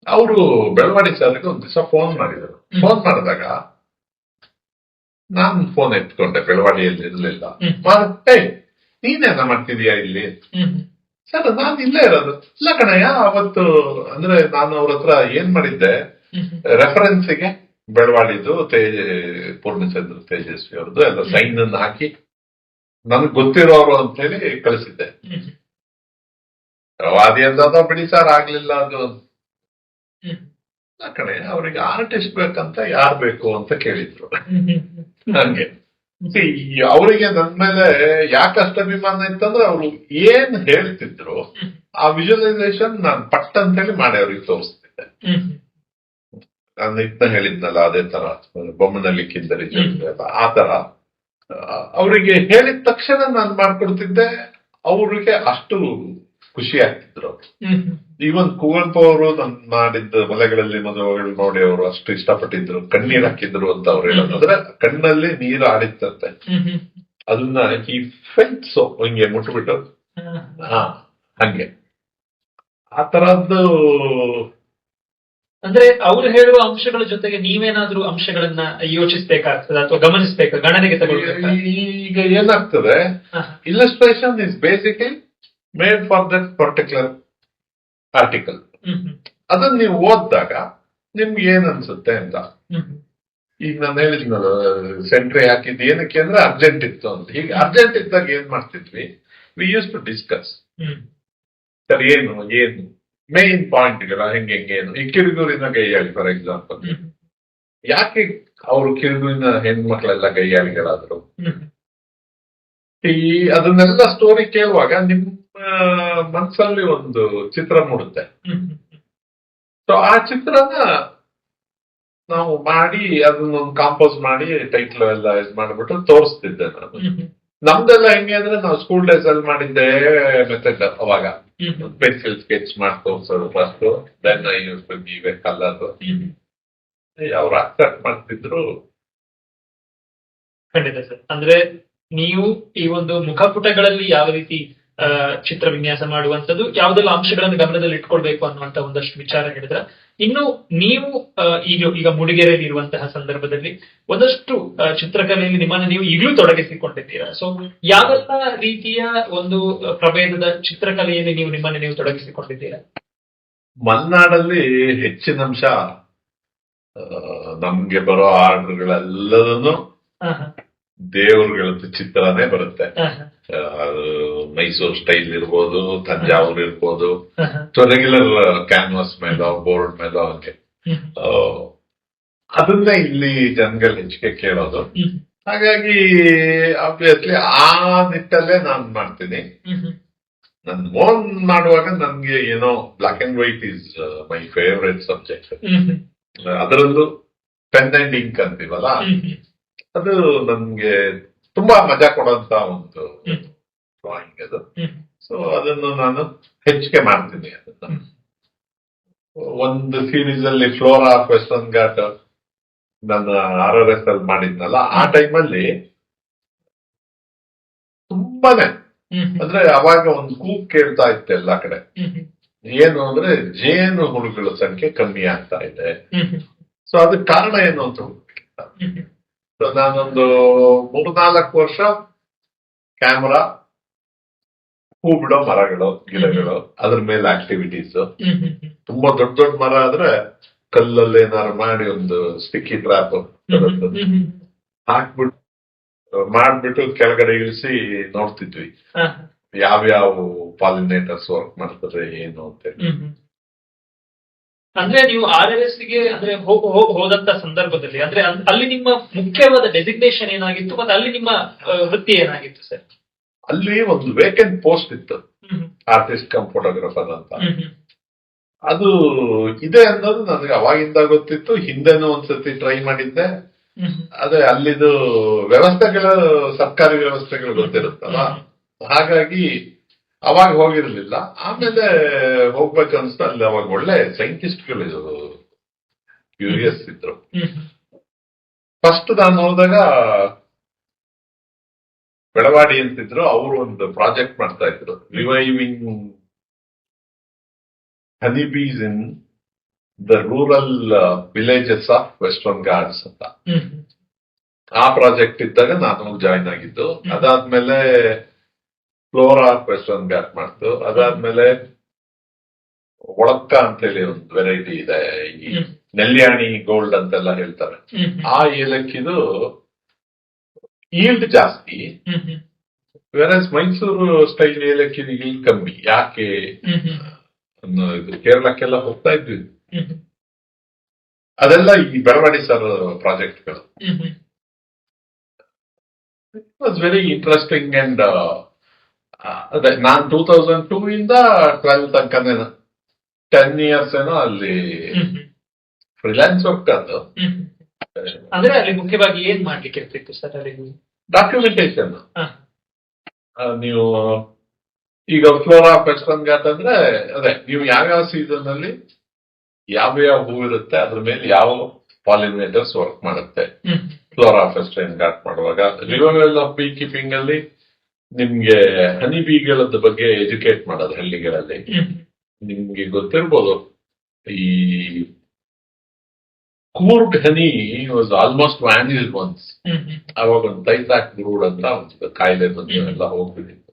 ಅವರು ಬೆಳವಾಡಿ ಸರ್ಗೆ ಒಂದ್ ದಿವಸ ಫೋನ್ ಮಾಡಿದ್ರು. ಫೋನ್ ಮಾಡಿದಾಗ ನಾನು ಫೋನ್ ಎತ್ಕೊಂಡೆ, ಬೆಳವಾಡಿಯಲ್ಲಿ ಇರ್ಲಿಲ್ಲ. ನೀನೇನ ಮಾಡ್ತಿದೀಯಾ ಇಲ್ಲಿ? ಸರ್ ನಾನು ಇಲ್ಲೇ ಇರೋದು. ಇಲ್ಲ ಕಣಯ್ಯ, ಅವತ್ತು ಅಂದ್ರೆ ನಾನು ಅವ್ರ ಹತ್ರ ಏನ್ ಮಾಡಿದ್ದೆ, ರೆಫರೆನ್ಸ್ಗೆ ಬೆಳವಾಡಿದು ಪೂರ್ಣಚಂದ್ರ ತೇಜಸ್ವಿ ಅವ್ರದ್ದು ಎಲ್ಲ ಸೈನ್ ಅನ್ನು ಹಾಕಿ ನನ್ಗೆ ಗೊತ್ತಿರೋರು ಅಂತ ಹೇಳಿ ಕಳಿಸಿದ್ದೆ. ಪ್ರವಾದಿ ಅಂದ ಬಿಡಿ ಸರ್ ಆಗ್ಲಿಲ್ಲ ಅದು ಆ ಕಡೆ ಅವ್ರಿಗೆ ಆರ್ಟಿಸ್ಟ್ ಬೇಕಂತ ಯಾರು ಬೇಕು ಅಂತ ಕೇಳಿದ್ರು. ಹಂಗೆ ಅವರಿಗೆ ನನ್ ಮೇಲೆ ಯಾಕಷ್ಟು ಅಭಿಮಾನ ಇತ್ತಂದ್ರೆ ಅವ್ರು ಏನ್ ಹೇಳ್ತಿದ್ರು ಆ ವಿಜುವಲೈಸೇಷನ್ ನಾನ್ ಪಟ್ ಅಂತ ಹೇಳಿ ಮಾಡಿ ಅವ್ರಿಗೆ ತೋರಿಸ್ತಿದ್ದೆ. ನಾನು ಇದನ್ನ ಹೇಳಿದ್ನಲ್ಲ ಅದೇ ತರ ಬೊಮ್ಮನಲ್ಲಿ ಕಿಂದರಿ ಆ ತರ ಅವರಿಗೆ ಹೇಳಿದ ತಕ್ಷಣ ನಾನು ಮಾಡ್ಕೊಡ್ತಿದ್ದೆ. ಅವ್ರಿಗೆ ಅಷ್ಟು ಖುಷಿ ಆಗ್ತಿದ್ರು. ಈವನ್ ಕುವೆಂಪು ಅವರು ನನ್ ಮಾಡಿದ್ದ ಮಲೆಗಳಲ್ಲಿ ಮದುವೆಗಳು ನೋಡಿ ಅವರು ಅಷ್ಟು ಇಷ್ಟಪಟ್ಟಿದ್ರು, ಕಣ್ಣೀರ್ ಹಾಕಿದ್ರು ಅಂತ ಅವ್ರು ಹೇಳೋದಂದ್ರೆ ಕಣ್ಣಲ್ಲಿ ನೀರು ಆಡಿತ್ತಂತೆ. ಅದನ್ನ ಈ ಫೆಲ್ಟ್ಸ್ ಹಿಂಗೆ ಮುಟ್ಬಿಟ್ಟು ಹಂಗೆ ಆ ತರದ್ದು. ಅಂದ್ರೆ ಅವ್ರು ಹೇಳುವ ಅಂಶಗಳ ಜೊತೆಗೆ ನೀವೇನಾದ್ರೂ ಅಂಶಗಳನ್ನ ಯೋಚಿಸ್ಬೇಕಾಗ್ತದೆ ಅಥವಾ ಗಮನಿಸ್ಬೇಕು, ಗಣನೆಗೆ ತಗೊಳ್ಬೇಕು. ಈಗ ಏನಾಗ್ತದೆ, illustration is basically made for that particular article. ಅದನ್ನ ನೀವು ಓದಿದಾಗ ನಿಮ್ಗೆ ಏನ್ ಅನ್ಸುತ್ತೆ ಅಂತ. ಈಗ ನಾನು ಹೇಳಿದ್ನಲ್ಲ ಸೆಂಟ್ರಿ ಹಾಕಿದ್ದು ಏನಕ್ಕೆ ಅಂದ್ರೆ ಅರ್ಜೆಂಟ್ ಇತ್ತು ಅಂತ. ಈಗ ಅರ್ಜೆಂಟ್ ಇದ್ದಾಗ ಏನ್ ಮಾಡ್ತಿದ್ವಿ, we use to discuss sir ಏನು ಮೇನ್ ಪಾಯಿಂಟ್ಗಳ ಹೆಂಗೇನು. ಈ ಕಿರುಗೂರಿನ ಗೈಯಾಳಿ ಫಾರ್ ಎಕ್ಸಾಂಪಲ್, ಯಾಕೆ ಅವರು ಕಿರುಗೂರಿನ ಹೆಣ್ಮಕ್ಳೆಲ್ಲ ಗೈಯಾಳಿಗಳಾದ್ರು, ಅದನ್ನೆಲ್ಲ ಸ್ಟೋರಿ ಕೇಳುವಾಗ ನಿಮ್ಮ ಮನಸ್ಸಲ್ಲಿ ಒಂದು ಚಿತ್ರ ಮೂಡುತ್ತೆ. ಸೊ ಆ ಚಿತ್ರನ ನಾವು ಮಾಡಿ ಅದನ್ನೊಂದು ಕಾಂಪೋಸ್ ಮಾಡಿ ಟೈಟ್ಲ್ ಎಲ್ಲ ಇದು ಮಾಡ್ಬಿಟ್ಟು ತೋರಿಸ್ತಿದ್ದೆ ನಾನು. ನಮ್ದೆಲ್ಲ ಹೆಂಗೆ ಅಂದ್ರೆ ನಾವು ಸ್ಕೂಲ್ ಡೇಸ್ ಅಲ್ಲಿ ಮಾಡಿದ್ದೆ ಮೆಥಡ್. ಅವಾಗ ಪೆನ್ಸಿಲ್ ಸ್ಕೆಚ್ ಮಾಡಿ ತೋರಿಸೋದು first, then I use to give a colour. ಅವ್ರು ಅಕ್ಸೆಪ್ಟ್ ಮಾಡ್ತಿದ್ರು. ಖಂಡಿತ ಸರ್. ಅಂದ್ರೆ ನೀವು ಈ ಒಂದು ಮುಖಪುಟಗಳಲ್ಲಿ ಯಾವ ರೀತಿ ಚಿತ್ರ ವಿನ್ಯಾಸ ಮಾಡುವಂತದ್ದು, ಯಾವುದೆಲ್ಲ ಅಂಶಗಳನ್ನು ಗಮನದಲ್ಲಿ ಇಟ್ಕೊಳ್ಬೇಕು ಅನ್ನುವಂತ ಒಂದಷ್ಟು ವಿಚಾರ ಹೇಳಿದ್ರ. ಇನ್ನು ನೀವು ಈಗ ಮೂಡಿಗೆರೆಯಲ್ಲಿ ಇರುವಂತಹ ಸಂದರ್ಭದಲ್ಲಿ ಒಂದಷ್ಟು ಚಿತ್ರಕಲೆಯಲ್ಲಿ ನಿಮ್ಮನ್ನು ನೀವು ಈಗಲೂ ತೊಡಗಿಸಿಕೊಂಡಿದ್ದೀರಾ. ಸೊ ಯಾವೆಲ್ಲ ರೀತಿಯ ಒಂದು ಪ್ರಭೇದದ ಚಿತ್ರಕಲೆಯಲ್ಲಿ ನೀವು ನಿಮ್ಮನ್ನು ನೀವು ತೊಡಗಿಸಿಕೊಂಡಿದ್ದೀರಾ? ಮಲೆನಾಡಲ್ಲಿ ಹೆಚ್ಚಿನ ಅಂಶ ನಮ್ಗೆ ಬರೋ ಆರ್ಡರ್ಗಳೆಲ್ಲದನ್ನು ದೇವರುಗಳದ್ದು ಚಿತ್ರನೇ ಬರುತ್ತೆ. ಮೈಸೂರು ಸ್ಟೈಲ್ ಇರ್ಬೋದು, ತಂಜಾವೂರ್ ಇರ್ಬೋದು, ರೆಗ್ಯುಲರ್ ಕ್ಯಾನ್ವಾಸ್ ಮೇಲೋ ಬೋರ್ಡ್ ಮೇಲೋ ಹಂಗೆ. ಅದನ್ನೇ ಇಲ್ಲಿ ಜನಗಳು ಹೆಚ್ಚಿಗೆ ಕೇಳೋದು. ಹಾಗಾಗಿ ಆಬ್ವಿಯಸ್ಲಿ ಆ ನಿಟ್ಟಲ್ಲೇ ನಾನು ಮಾಡ್ತೀನಿ. ನನ್ ಓನ್ ಮಾಡುವಾಗ ನನ್ಗೆ ಏನೋ black and white is my favourite subject. ಅದರಲ್ಲೂ ಪೆನ್ ಅಂಡ್ ಇಂಕ್ ಅಂತೀವಲ್ಲ, ಅದು ನನ್ಗೆ ತುಂಬಾ ಮಜಾ ಕೊಡುವಂತ ಒಂದು ಡ್ರಾಯಿಂಗ್ ಅದು. ಸೊ ಅದನ್ನು ನಾನು ಹೆಚ್ಚಿಗೆ ಮಾಡ್ತೀನಿ. ಅದನ್ನ ಒಂದು ಸೀರೀಸ್ ಅಲ್ಲಿ ಫ್ಲೋರಾ ಆಫ್ ವೆಸ್ಟರ್ನ್ ಘಾಟ್ ನಾನು RRS ಅಲ್ಲಿ ಮಾಡಿದ್ನಲ್ಲ, ಆ ಟೈಮಲ್ಲಿ ತುಂಬಾನೇ ಅಂದ್ರೆ ಅವಾಗ ಒಂದು ಕೂಗ್ ಕೇಳ್ತಾ ಇತ್ತು ಎಲ್ಲಾ ಕಡೆ. ಏನು ಅಂದ್ರೆ ಜೇನು ಹುಳುಗಳ ಸಂಖ್ಯೆ ಕಮ್ಮಿ ಆಗ್ತಾ ಇದೆ. ಸೊ ಅದಕ್ಕೆ ಕಾರಣ ಏನು ಅಂತ ಹುಡುಕ್ಬೇಕಿತ್ತು. ಸೊ ನಾನೊಂದು 3-4 ವರ್ಷ ಕ್ಯಾಮರಾ, ಹೂ ಬಿಡೋ ಮರಗಳು, ಗಿಡಗಳು, ಅದ್ರ ಮೇಲೆ ಆಕ್ಟಿವಿಟೀಸ್. ತುಂಬಾ ದೊಡ್ಡ ದೊಡ್ಡ ಮರ ಆದ್ರೆ ಕಲ್ಲಲ್ಲಿ ಏನಾರು ಮಾಡಿ ಒಂದು ಸ್ಟಿಕ್ಕಿ ಟ್ರ್ಯಾಪ್ ಮಾಡ್ಬಿಟ್ಟು ಕೆಳಗಡೆ ಇಳಿಸಿ ನೋಡ್ತಿದ್ವಿ ಯಾವ್ಯಾವ ಪಾಲಿನೇಟರ್ಸ್ ವರ್ಕ್ ಮಾಡ್ತಾರೆ ಏನು ಅಂತೇಳಿ. ಅಂದ್ರೆ ನೀವು RRS ಗೆ ಅಂದ್ರೆ ಹೋದಂತ ಸಂದರ್ಭದಲ್ಲಿ ಅಂದ್ರೆ ಅಲ್ಲಿ ನಿಮ್ಮ ಮುಖ್ಯವಾದ ಡೆಸಿಗ್ನೇಷನ್ ಏನಾಗಿತ್ತು ಮತ್ತೆ ಅಲ್ಲಿ ನಿಮ್ಮ ವೃತ್ತಿ ಏನಾಗಿತ್ತು ಸರ್? ಅಲ್ಲಿ ಒಂದು ವೇಕೆಂಟ್ ಪೋಸ್ಟ್ ಇತ್ತು, ಆರ್ಟಿಸ್ಟ್ ಕಮ್ ಫೋಟೋಗ್ರಾಫರ್ ಅಂತ. ಅದು ಇದೆ ಅನ್ನೋದು ನನಗೆ ಅವಾಗಿಂದ ಗೊತ್ತಿತ್ತು. ಹಿಂದೆನೂ ಒಂದ್ಸತಿ ಟ್ರೈ ಮಾಡಿದ್ದೆ. ಅದೇ ಅಲ್ಲಿದು ವ್ಯವಸ್ಥೆಗಳು, ಸರ್ಕಾರಿ ವ್ಯವಸ್ಥೆಗಳು ಗೊತ್ತಿರುತ್ತಲ್ಲ, ಹಾಗಾಗಿ ಅವಾಗ ಹೋಗಿರ್ಲಿಲ್ಲ. ಆಮೇಲೆ ಹೋಗ್ಬೇಕನ್ಸ್ತು. ಅಲ್ಲಿ ಅವಾಗ ಒಳ್ಳೆ ಸೈಂಟಿಸ್ಟ್ಗಳು ಕ್ಯೂರಿಯಸ್ ಇದ್ರು. ಫಸ್ಟ್ ನಾನು ಹೋದಾಗ ಬೆಳವಾಡಿ ಅಂತಿದ್ರು, ಅವರು ಒಂದು ಪ್ರಾಜೆಕ್ಟ್ ಮಾಡ್ತಾ ಇದ್ರು, reviving honeybees in the rural villages of Western Ghats ಅಂತ. ಆ ಪ್ರಾಜೆಕ್ಟ್ ಇದ್ದಾಗ ನಾನು ಜಾಯಿನ್ ಆಗಿದ್ದು. ಅದಾದ್ಮೇಲೆ ಫ್ಲೋರಾ ಆಫ್ ವೆಸ್ಟರ್ನ್ ಘಾಟ್ ಮಾಡ್ತು. ಅದಾದ್ಮೇಲೆ ಒಳಕ್ಕ ಅಂತೇಳಿ ಒಂದು ವೆರೈಟಿ ಇದೆ, ಈ ನೆಲ್ಯಾಣಿ ಗೋಲ್ಡ್ ಅಂತೆಲ್ಲ ಹೇಳ್ತಾರೆ. ಆ ಏಲಕ್ಕಿದು ಈಲ್ಡ್ ಜಾಸ್ತಿ, ವೆರಸ್ ಮೈಸೂರು ಸ್ಟೈಲ್ ಏಲಕ್ಕಿದು ಈಲ್ಡ್ ಕಮ್ಮಿ. ಯಾಕೆ ಅನ್ನೋದು ಕೇರಳಕ್ಕೆಲ್ಲ ಹೋಗ್ತಾ ಇದ್ವಿ. ಅದೆಲ್ಲ ಈ ಬೆಳವಾಡಿ ಸರ್ ಪ್ರಾಜೆಕ್ಟ್ಗಳು. It was very interesting. And ಅದೇ ನಾನ್ 2002 ಇಂದ 12 ತನಕನೇ 10 years ಏನೋ ಅಲ್ಲಿ ಫ್ರೀಲಾನ್ಸ್ ವರ್ಕ್. ಅದು ಅಂದ್ರೆ ಅಲ್ಲಿ ಮುಖ್ಯವಾಗಿ ಏನ್ ಮಾಡ್ಲಿಕ್ಕೆ ಇರ್ತಿತ್ತು ಸರ್? ಅಲ್ಲಿ ಡಾಕ್ಯುಮೆಂಟೇಶನ್. ನೀವು ಈಗ ಫ್ಲೋರಾ ಫೆಸ್ಟ್ ಅಂತಂದ್ರೆ ಅದೇ ನೀವು ಯಾವ್ಯಾವ ಸೀಸನ್ ಅಲ್ಲಿ ಯಾವ ಹೂ ಇರುತ್ತೆ ಅದ್ರ ಮೇಲೆ ಯಾವ ಪಾಲಿನೇಟರ್ಸ್ ವರ್ಕ್ ಮಾಡುತ್ತೆ. ಫ್ಲೋರಾ ಫೆಸ್ಟ್ ಗಾಟ್ ಮಾಡುವಾಗ ರಿವೈವಲ್ ಆಫ್ ಬೀ ಕೀಪಿಂಗ್ ಅಲ್ಲಿ ನಿಮ್ಗೆ ಹನಿ ಬೀಗಳದ ಬಗ್ಗೆ ಎಜುಕೇಟ್ ಮಾಡೋದು ಹಳ್ಳಿಗಳಲ್ಲಿ. ನಿಮ್ಗೆ ಗೊತ್ತಿರ್ಬೋದು, ಈ ಕೂರ್ಗ್ ಹನಿ ವಾಸ್ ಆಲ್ಮೋಸ್ಟ್ ವ್ಯಾನಿಲ್ಡ್ ಒನ್ಸ್. ಅವಾಗ ಒಂದು ತೈಸಾಕ್ ಬ್ರೂಡ್ ಅಂತ ಒಂದು ಕಾಯಿಲೆ ಬಂದು ಎಲ್ಲ ಹೋಗ್ಬಿಟ್ಟಿತ್ತು.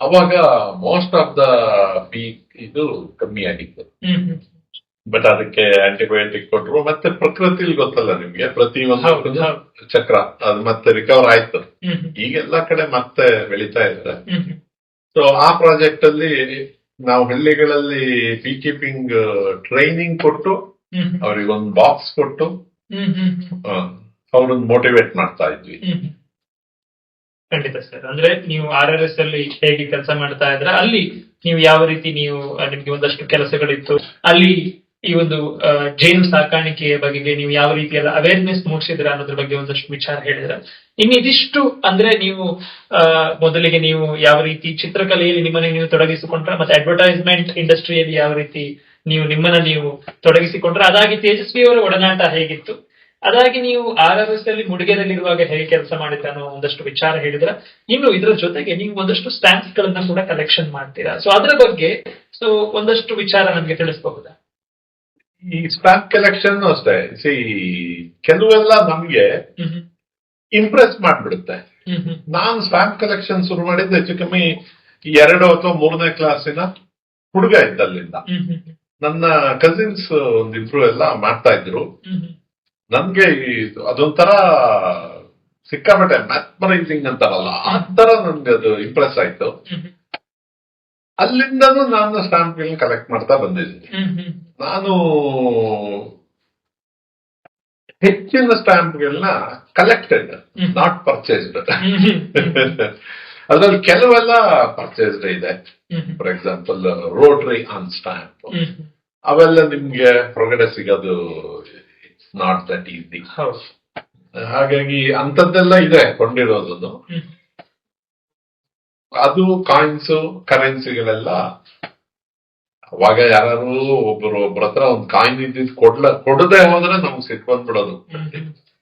ಅವಾಗ ಮೋಸ್ಟ್ ಆಫ್ ದ ಬೀ ಇದು ಕಮ್ಮಿ ಆಗಿತ್ತು. ಬಟ್ ಅದಕ್ಕೆ ಆಂಟಿಬಯೋಟಿಕ್ ಕೊಟ್ರು. ಮತ್ತೆ ಪ್ರಕೃತಿಲಿ ಗೊತ್ತಲ್ಲ ನಿಮ್ಗೆ, ಪ್ರತಿ ಒಂದು ಚಕ್ರ ಅದು ಮತ್ತೆ ರಿಕವರ್ ಆಯ್ತು. ಈಗೆಲ್ಲ ಕಡೆ ಮತ್ತೆ ಬೆಳೀತಾ ಇದ್ದಾರೆ. ಸೊ ಆ ಪ್ರಾಜೆಕ್ಟ್ ಅಲ್ಲಿ ನಾವು ಹಳ್ಳಿಗಳಲ್ಲಿ ಬೀ ಕೀಪಿಂಗ್ ಟ್ರೈನಿಂಗ್ ಕೊಟ್ಟು ಅವ್ರಿಗೊಂದು ಬಾಕ್ಸ್ ಕೊಟ್ಟು ಅವ್ರನ್ನ ಮೋಟಿವೇಟ್ ಮಾಡ್ತಾ ಇದ್ವಿ. ಖಂಡಿತ ಸರ್. ಅಂದ್ರೆ ನೀವು RRS ಅಲ್ಲಿ ಹೇಗೆ ಕೆಲಸ ಮಾಡ್ತಾ ಇದ್ರ, ಅಲ್ಲಿ ನೀವು ಯಾವ ರೀತಿ ನಿಮ್ಗೆ ಒಂದಷ್ಟು ಕೆಲಸಗಳಿತ್ತು ಅಲ್ಲಿ, ಈ ಒಂದು ಜೇನು ಸಾಕಾಣಿಕೆಯ ಬಗೆಗೆ ನೀವು ಯಾವ ರೀತಿಯಲ್ಲ ಅವೇರ್ನೆಸ್ ಮೂಡಿಸಿದ್ರ ಅನ್ನೋದ್ರ ಬಗ್ಗೆ ಒಂದಷ್ಟು ವಿಚಾರ ಹೇಳಿದ್ರ. ಇದಿಷ್ಟು ಅಂದ್ರೆ ನೀವು ಮೊದಲಿಗೆ ನೀವು ಯಾವ ರೀತಿ ಚಿತ್ರಕಲೆಯಲ್ಲಿ ನಿಮ್ಮನ್ನ ನೀವು ತೊಡಗಿಸಿಕೊಂಡ್ರ, ಮತ್ತೆ ಅಡ್ವರ್ಟೈಸ್ಮೆಂಟ್ ಇಂಡಸ್ಟ್ರಿಯಲ್ಲಿ ಯಾವ ರೀತಿ ನಿಮ್ಮನ್ನ ನೀವು ತೊಡಗಿಸಿಕೊಂಡ್ರ, ಅದಾಗಿ ತೇಜಸ್ವಿಯವರ ಒಡನಾಟ ಹೇಗಿತ್ತು, ಅದಾಗಿ ನೀವು RRS ಅಲ್ಲಿ ಮುಡಿಗೆದಲ್ಲಿರುವಾಗ ಹೇಗೆ ಕೆಲಸ ಮಾಡಿದ್ರ ಅನ್ನೋ ಒಂದಷ್ಟು ವಿಚಾರ ಹೇಳಿದ್ರ. ಇನ್ನು ಇದರ ಜೊತೆಗೆ ನೀವು ಒಂದಷ್ಟು ಸ್ಟ್ಯಾಂಪ್ಸ್ ಗಳನ್ನ ಕೂಡ ಕಲೆಕ್ಷನ್ ಮಾಡ್ತೀರಾ. ಸೊ ಅದರ ಬಗ್ಗೆ ಒಂದಷ್ಟು ವಿಚಾರ ನಮ್ಗೆ ತಿಳಿಸಬಹುದಾ? ಈ ಸ್ಟ್ಯಾಂಪ್ ಕಲೆಕ್ಷನ್ ಅಷ್ಟೇ. ಕೆಲವೆಲ್ಲ ನಮ್ಗೆ ಇಂಪ್ರೆಸ್ ಮಾಡ್ಬಿಡುತ್ತೆ. ನಾನು ಸ್ಟ್ಯಾಂಪ್ ಕಲೆಕ್ಷನ್ ಶುರು ಮಾಡಿದ್ದು ಹೆಚ್ಚು ಕಮ್ಮಿ 2 ಅಥವಾ 3ನೇ ಕ್ಲಾಸಿನ ಹುಡುಗ ಇದ್ದಲ್ಲಿಂದ. ನನ್ನ ಕಸಿನ್ಸ್ ಒಂದಿಬ್ರು ಎಲ್ಲ ಮಾಡ್ತಾ ಇದ್ರು. ನನ್ಗೆ ಅದೊಂಥರ ಸಿಕ್ಕಾಪಟ್ಟೆ ಮ್ಯಾಸ್ಮರೈಸಿಂಗ್ ಅಂತಾರಲ್ಲ, ಆ ತರ ನನ್ಗೆ ಅದು ಇಂಪ್ರೆಸ್ ಆಯ್ತು. ಅಲ್ಲಿಂದನೂ ನಾನು ಸ್ಟಾಂಪ್ ಕಲೆಕ್ಟ್ ಮಾಡ್ತಾ ಬಂದಿದ್ದೀನಿ. ನಾನು ಹೆಚ್ಚಿನ ಸ್ಟಾಂಪ್ಗಳನ್ನ ಕಲೆಕ್ಟೆಡ್, ನಾಟ್ ಪರ್ಚೇಸ್ಡ್. ಅದ್ರಲ್ಲಿ ಕೆಲವೆಲ್ಲ ಪರ್ಚೇಸ್ಡ್ ಇದೆ. For example Rotary on stamp, ಅವೆಲ್ಲ ನಿಮ್ಗೆ ಹೊರಗಡೆ ಸಿಗೋದು ಇಟ್ಸ್ ನಾಟ್ ದಟ್ ಈಸಿ. ಹಾಗಾಗಿ ಅಂತದ್ದೆಲ್ಲ ಇದೆ ಕೊಂಡಿರೋದು. ಅದು ಕಾಯಿನ್ಸ್ ಕರೆನ್ಸಿಗಳೆಲ್ಲ ಅವಾಗ ಯಾರು ಒಬ್ಬರ ಹತ್ರ ಒಂದು ಕಾಯಿನ್ ಇದ್ದಿದ್ದು ಕೊಡದೆ ಹೋದ್ರೆ ನಮ್ಗೆ ಸಿಟ್ಟು ಬಂದ್ಬಿಡೋದು.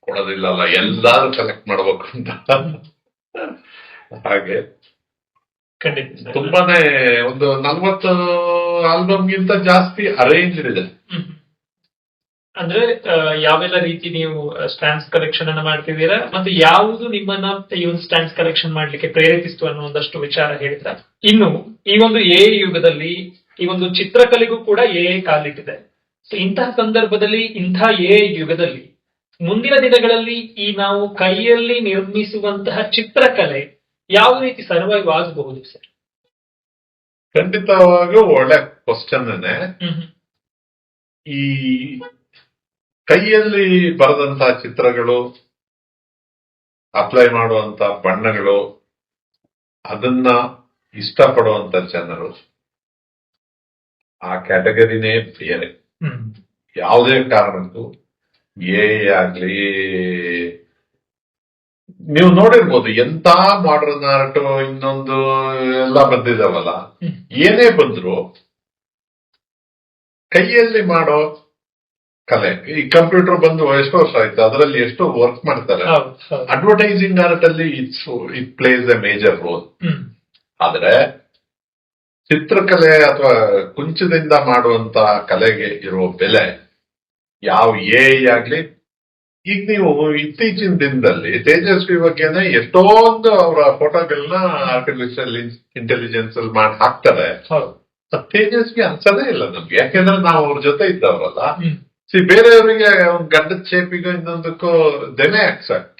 ಕೊಡೋದಿಲ್ಲಲ್ಲ, ಎಲ್ಲಾರು ಕಲೆಕ್ಟ್ ಮಾಡ್ಬೇಕು ಅಂತ. ಹಾಗೆ ತುಂಬಾನೇ ಒಂದು 40 ಆಲ್ಬಮ್ಗಿಂತ ಜಾಸ್ತಿ ಅರೇಂಜ್ ಇದೆ. ಅಂದ್ರೆ ಯಾವೆಲ್ಲ ರೀತಿ ನೀವು ಸ್ಟ್ಯಾಂಪ್ಸ್ ಕಲೆಕ್ಷನ್ ಅನ್ನ ಮಾಡ್ತಿದ್ದೀರಾ, ಮತ್ತೆ ಯಾವುದು ನಿಮ್ಮನ್ನ ಈ ಒಂದು ಸ್ಟ್ಯಾಂಪ್ಸ್ ಕಲೆಕ್ಷನ್ ಮಾಡ್ಲಿಕ್ಕೆ ಪ್ರೇರೇಪಿಸ್ತು ಅನ್ನೋ ಒಂದಷ್ಟು ವಿಚಾರ ಹೇಳಿದ್ರ. ಇನ್ನು ಈ ಒಂದು AI ಯುಗದಲ್ಲಿ ಈ ಒಂದು ಚಿತ್ರಕಲೆಗೂ ಕೂಡ AI ಕಾಲಿಟ್ಟಿದೆ. ಇಂತಹ ಸಂದರ್ಭದಲ್ಲಿ, ಇಂಥ AI ಯುಗದಲ್ಲಿ ಮುಂದಿನ ದಿನಗಳಲ್ಲಿ ಈ ನಾವು ಕೈಯಲ್ಲಿ ನಿರ್ಮಿಸುವಂತಹ ಚಿತ್ರಕಲೆ ಯಾವ ರೀತಿ ಸರ್ವೈವ್ ಆಗಬಹುದು ಸರ್? ಖಂಡಿತವಾಗೂ ಒಳ್ಳೆ ಕ್ವಶನ್. ಈ ಕೈಯಲ್ಲಿ ಬರೆದಂತಹ ಚಿತ್ರಗಳು, ಅಪ್ಲೈ ಮಾಡುವಂತ ಬಣ್ಣಗಳು, ಅದನ್ನ ಇಷ್ಟಪಡುವಂತ ಜನರು, ಆ ಕ್ಯಾಟಗರಿನೇ ಬೇರೆ. ಯಾವುದೇ ಕಾರಣಕ್ಕೂ ಆಗ್ಲಿ, ನೀವು ನೋಡಿರ್ಬೋದು ಎಂತ ಮಾಡರ್ನ್ ಆರ್ಟ್ ಇನ್ನೊಂದು ಎಲ್ಲ ಬಂದಿದಾವಲ್ಲ, ಏನೇ ಬಂದ್ರು ಕೈಯಲ್ಲಿ ಮಾಡೋ ಕಲೆ. ಈ ಕಂಪ್ಯೂಟರ್ ಬಂದು ಎಷ್ಟೋ ವರ್ಷ ಆಯ್ತು, ಅದರಲ್ಲಿ ಎಷ್ಟೋ ವರ್ಕ್ ಮಾಡ್ತಾರೆ. ಅಡ್ವರ್ಟೈಸಿಂಗ್ ಆರ್ಟ್ ಅಲ್ಲಿ it place A major role. ಆದ್ರೆ ಚಿತ್ರಕಲೆ ಅಥವಾ ಕುಂಚದಿಂದ ಮಾಡುವಂತ ಕಲೆಗೆ ಇರುವ ಬೆಲೆ ಯಾವ ಆಗ್ಲಿ. ಈಗ ನೀವು ಇತ್ತೀಚಿನ ದಿನದಲ್ಲಿ ತೇಜಸ್ವಿ ಬಗ್ಗೆನೆ ಎಷ್ಟೊಂದು ಅವರ ಫೋಟೋಗಳನ್ನ ಆರ್ಟಿಫಿಷಿಯಲ್ ಇಂಟೆಲಿಜೆನ್ಸ್ ಅಲ್ಲಿ ಮಾಡಿ ಹಾಕ್ತಾರೆ. ತೇಜಸ್ವಿ ಅನ್ಸದೇ ಇಲ್ಲ ನಮ್ಗೆ, ಯಾಕೆಂದ್ರೆ ನಾವು ಅವ್ರ ಜೊತೆ ಇದ್ದವರಲ್ಲ. ಬೇರೆಯವರಿಗೆ ಗಡ್ಡದ ಶೇಪಿಗೂ ಇನ್ನೊಂದಕ್ಕೂ ದೆನೆ ಅಕ್ಸೆಪ್ಟ್,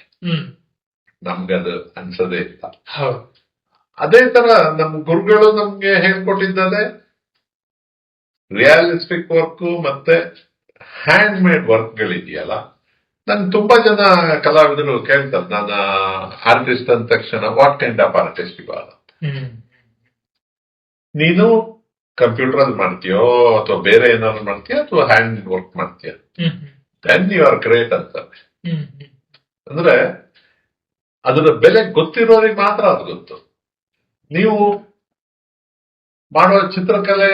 ನಮ್ಗದು ಅನ್ಸದೇ ಇಲ್ಲ. ಅದೇ ತರ ನಮ್ ಗುರುಗಳು ನಮ್ಗೆ ಹೇಳ್ಕೊಟ್ಟಿದ್ದಾರೆ, ರಿಯಾಲಿಸ್ಟಿಕ್ ವರ್ಕ್ ಮತ್ತೆ ಹ್ಯಾಂಡ್ ಮೇಡ್ ವರ್ಕ್ ಗಳಿದೆಯಲ್ಲ. ನನ್ ತುಂಬಾ ಜನ ಕಲಾವಿದರು ಕೇಳ್ತಾರೆ, ನಾನು ಆರ್ಟಿಸ್ಟ್ ಅಂದ ತಕ್ಷಣ ವಾಟ್ ಕೈಂಡ್ ಆಫ್ ಆರ್ಟಿಸ್ಟ್ ಇವಾಗ, ನೀನು ಕಂಪ್ಯೂಟರ್ ಅಲ್ಲಿ ಮಾಡ್ತೀಯೋ ಅಥವಾ ಬೇರೆ ಏನಾದ್ರು ಮಾಡ್ತೀಯೋ ಅಥವಾ ಹ್ಯಾಂಡ್ ವರ್ಕ್ ಮಾಡ್ತೀಯ, ದೆನ್ ಯು ಆರ್ ಗ್ರೇಟ್ ಅಂತ. ಅಂದ್ರೆ ಅದರ ಬೆಲೆ ಗೊತ್ತಿರೋರಿಗೆ ಮಾತ್ರ ಅದು ಗೊತ್ತು. ನೀವು ಮಾಡುವ ಚಿತ್ರಕಲೆ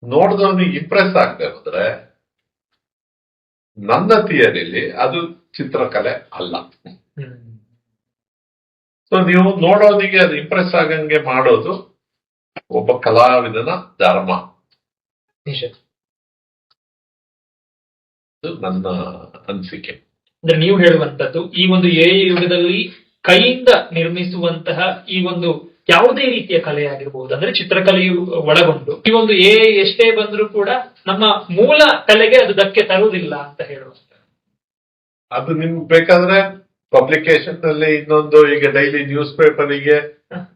ನೋಡಿದವನಿಗೆ ಇಂಪ್ರೆಸ್ ಆಗದೆ ಹೋದ್ರೆ ನನ್ನ ಥಿಯರಿಲಿ ಅದು ಚಿತ್ರಕಲೆ ಅಲ್ಲ. ಸೊ ನೀವು ನೋಡೋನಿಗೆ ಅದು ಇಂಪ್ರೆಸ್ ಆಗಂಗೆ ಮಾಡೋದು ಒಬ್ಬ ಕಲಾವಿದನ ಧರ್ಮ. ನನ್ನ ಅನಿಸಿಕೆ. ಅಂದ್ರೆ ನೀವು ಹೇಳುವಂತದ್ದು ಈ ಒಂದು ಎಐ ಯುಗದಲ್ಲಿ ಕೈಯಿಂದ ನಿರ್ಮಿಸುವಂತಹ ಈ ಒಂದು ಯಾವುದೇ ರೀತಿಯ ಕಲೆ ಆಗಿರಬಹುದು, ಅಂದ್ರೆ ಚಿತ್ರಕಲೆಯು ಒಳಗೊಂಡು ಈ ಒಂದು ಎಐ ಎಷ್ಟೇ ಬಂದರೂ ಕೂಡ ನಮ್ಮ ಮೂಲ ಕಲೆಗೆ ಅದು ಧಕ್ಕೆ ತರುವುದಿಲ್ಲ ಅಂತ ಹೇಳುವಂತ. ಅದು ನಿಮ್ಗೆ ಬೇಕಾದ್ರೆ ಪಬ್ಲಿಕೇಶನ್ ಅಲ್ಲಿ ಇನ್ನೊಂದು, ಈಗ ಡೈಲಿ ನ್ಯೂಸ್ ಪೇಪರಿಗೆ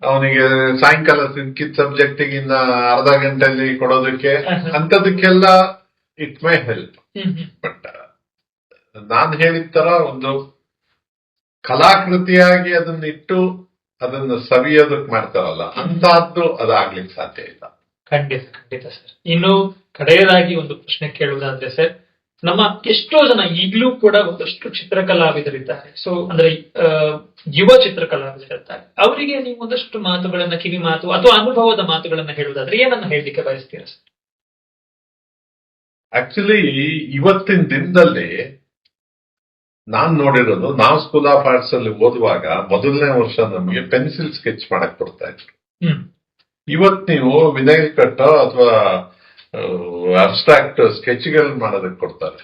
ಅವನಿಗೆ ಸಾಯಂಕಾಲ ಸಿಕ್ಕಿದ ಸಬ್ಜೆಕ್ಟ್ ಇನ್ನ ಅರ್ಧ ಗಂಟೆಯಲ್ಲಿ ಕೊಡೋದಕ್ಕೆ ಅಂತದಕ್ಕೆಲ್ಲ ಇಟ್ ಮೈ ಹೆಲ್ಪ್. ಬಟ್ ನಾನ್ ಹೇಳಿದ ತರ ಒಂದು ಕಲಾಕೃತಿಯಾಗಿ ಅದನ್ನ ಇಟ್ಟು ಅದನ್ನ ಸವಿಯೋದಕ್ಕೆ ಮಾಡ್ತಾರಲ್ಲ, ಅಂತಹದ್ದು ಅದಾಗ್ಲಿಕ್ಕೆ ಸಾಧ್ಯ ಇಲ್ಲ. ಖಂಡಿತ ಖಂಡಿತ ಸರ್. ಇನ್ನು ಕಡೆಯದಾಗಿ ಒಂದು ಪ್ರಶ್ನೆ ಕೇಳುವುದಾದ್ರೆ ಸರ್, ನಮ್ಮ ಎಷ್ಟೋ ಜನ ಈಗಲೂ ಕೂಡ ಒಂದಷ್ಟು ಚಿತ್ರಕಲಾವಿದರಿದ್ದಾರೆ. ಸೊ ಅಂದ್ರೆ ಯುವ ಚಿತ್ರಕಲಾವಿದರಿರ್ತಾರೆ, ಅವರಿಗೆ ನೀವು ಒಂದಷ್ಟು ಮಾತುಗಳನ್ನ, ಕಿವಿ ಮಾತು ಅಥವಾ ಅನುಭವದ ಮಾತುಗಳನ್ನ ಹೇಳುವುದಾದ್ರೆ ಏನನ್ನ ಹೇಳಲಿಕ್ಕೆ ಬಯಸ್ತೀರಾ ಸರ್? ಆಕ್ಚುಲಿ ಇವತ್ತಿನ ದಿನದಲ್ಲಿ ನಾನ್ ನೋಡಿರೋದು, ನಾವು ಸ್ಕೂಲ್ ಆಫ್ ಆರ್ಟ್ಸ್ ಅಲ್ಲಿ ಓದುವಾಗ ಮೊದಲನೇ ವರ್ಷ ನಮಗೆ ಪೆನ್ಸಿಲ್ ಸ್ಕೆಚ್ ಮಾಡಕ್ ಕೊಡ್ತಾ ಇದ್ರು. ಇವತ್ ನೀವು ವಿನೈಲ್ ಕಟ್ ಅಥವಾ ಅಬ್ಸ್ಟ್ರಾಕ್ಟ್ ಸ್ಕೆಚ್ಗಳು ಮಾಡೋದಕ್ಕೆ ಕೊಡ್ತಾರೆ.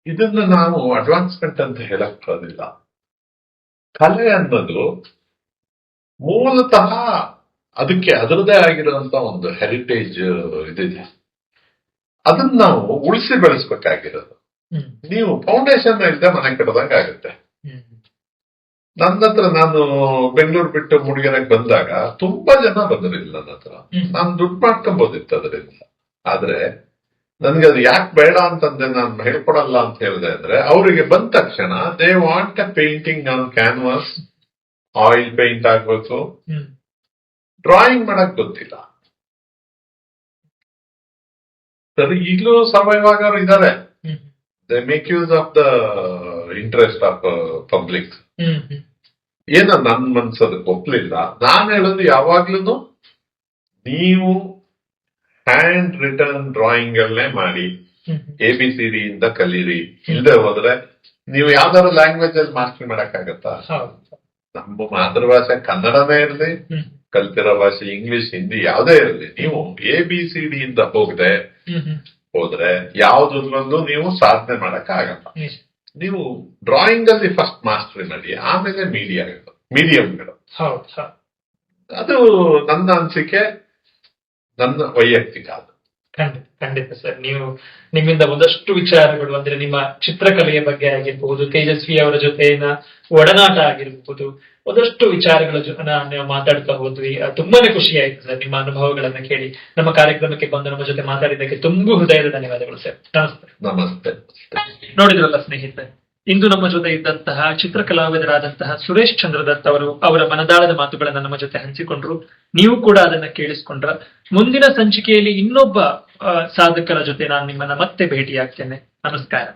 ಇದನ್ನ ನಾವು ಅಡ್ವಾನ್ಸ್ಮೆಂಟ್ ಅಂತ ಹೇಳಕ್ ಬರೋದಿಲ್ಲ. ಕಲೆ ಅನ್ನೋದು ಮೂಲತಃ ಅದಕ್ಕೆ ಅದರದೇ ಆಗಿರುವಂತ ಒಂದು ಹೆರಿಟೇಜ್ ಇದಿದೆ, ಅದನ್ನ ನಾವು ಉಳಿಸಿ ಬೆಳೆಸ್ಬೇಕಾಗಿರೋದು. ನೀವು ಫೌಂಡೇಶನ್ ಇಲ್ಲದೆ ಮನೆ ಕಟ್ಟದಂಗ ಆಗುತ್ತೆ. ನನ್ನ ಹತ್ರ ನಾನು ಬೆಂಗಳೂರು ಬಿಟ್ಟು ಮೂಡಿಗೆರೆಗೆ ಬಂದಾಗ ತುಂಬಾ ಜನ ಬಂದಿರಲಿಲ್ಲ ನನ್ನ ಹತ್ರ. ನಾನು ದುಡ್ಡು ಮಾಡ್ಕೊಬೋದಿತ್ತು ಅದರಿಂದ. ಆದ್ರೆ ನನ್ಗೆ ಅದು ಯಾಕೆ ಬೇಡ ಅಂತಂದ್ರೆ ನಾನು ಹೇಳ್ಕೊಡಲ್ಲ ಅಂತ ಹೇಳಿದೆ ಅಂದ್ರೆ, ಅವರಿಗೆ ಬಂದ ತಕ್ಷಣ they want a painting on canvas, oil paint ಆಗ್ಬೇಕು, ಡ್ರಾಯಿಂಗ್ ಮಾಡಕ್ ಗೊತ್ತಿಲ್ಲ. ಸರಿ, ಈಗಲೂ ಸರ್ವೈವ್ ಆಗೋರು ಇದ್ದಾರೆ. They make use of the interest of public. ಏನ ನನ್ ಮನ್ಸದಕ್ಕೆ ಒಪ್ಲಿಲ್ಲ. ನಾನು ಹೇಳೋದು ಯಾವಾಗ್ಲೂ ನೀವು ಹ್ಯಾಂಡ್ ರಿಟರ್ನ್ ಡ್ರಾಯಿಂಗ್ ಅಲ್ಲೇ ಮಾಡಿ, ABCD ಇಂದ ಕಲೀರಿ. ಇಲ್ಲದೆ ಹೋದ್ರೆ ನೀವು ಯಾವ್ದಾದ್ರು ಲ್ಯಾಂಗ್ವೇಜ್ ಅಲ್ಲಿ ಮಾಸ್ಟರ್ ಮಾಡಕ್ಕಾಗತ್ತಾ? ನಮ್ಮ ಮಾತೃಭಾಷೆ ಕನ್ನಡನೇ ಇರಲಿ, ಕಲ್ತಿರೋ ಭಾಷೆ ಇಂಗ್ಲಿಷ್, ಹಿಂದಿ ಯಾವುದೇ ಇರಲಿ, ನೀವು ABCD ಇಂದ ಹೋದ್ರೆ ಯಾವ್ದು ನೀವು ಸಾಧನೆ ಮಾಡಕ್ ಆಗಲ್ಲ. ನೀವು ಡ್ರಾಯಿಂಗ್ ಅಲ್ಲಿ ಫಸ್ಟ್ ಮಾಸ್ಟರಿ ಮಾಡಿ, ಆಮೇಲೆ ಮೀಡಿಯಂಗಳು. ಅದು ನನ್ನ ಅನಿಸಿಕೆ, ನನ್ನ ವೈಯಕ್ತಿಕ. ಅದು ಖಂಡಿತ ಸರ್. ನೀವು ನಿಮ್ಮಿಂದ ಒಂದಷ್ಟು ವಿಚಾರಗಳು, ಅಂದ್ರೆ ನಿಮ್ಮ ಚಿತ್ರಕಲೆಯ ಬಗ್ಗೆ ಆಗಿರ್ಬಹುದು, ತೇಜಸ್ವಿ ಅವರ ಜೊತೆನ ಒಡನಾಟ ಆಗಿರ್ಬಹುದು, ಒಂದಷ್ಟು ವಿಚಾರಗಳ ನಾವು ಮಾತಾಡ್ತಾ ಹೋದ್ವಿ. ತುಂಬಾನೇ ಖುಷಿ ಆಯ್ತು ಸರ್ ನಿಮ್ಮ ಅನುಭವಗಳನ್ನ ಕೇಳಿ. ನಮ್ಮ ಕಾರ್ಯಕ್ರಮಕ್ಕೆ ಬಂದು ನಮ್ಮ ಜೊತೆ ಮಾತಾಡಿದ್ದಕ್ಕೆ ತುಂಬಾ ಹೃದಯದ ಧನ್ಯವಾದಗಳು ಸರ್. ನಮಸ್ತೆ. ನಮಸ್ತೆ. ನೋಡಿದ್ರಲ್ಲ ಸ್ನೇಹಿತರೆ, ಇಂದು ನಮ್ಮ ಜೊತೆ ಇದ್ದಂತಹ ಚಿತ್ರಕಲಾವಿದರಾದಂತಹ ಸುರೇಶ್ ಚಂದ್ರದತ್ ಅವರು ಅವರ ಮನದಾಳದ ಮಾತುಗಳನ್ನ ನಮ್ಮ ಜೊತೆ ಹಂಚಿಕೊಂಡ್ರು. ನೀವು ಕೂಡ ಅದನ್ನ ಕೇಳಿಸ್ಕೊಂಡ್ರ. ಮುಂದಿನ ಸಂಚಿಕೆಯಲ್ಲಿ ಇನ್ನೊಬ್ಬ ಸಾಧಕರ ಜೊತೆ ನಾನು ನಿಮ್ಮನ್ನ ಮತ್ತೆ ಭೇಟಿಯಾಗ್ತೇನೆ. ನಮಸ್ಕಾರ.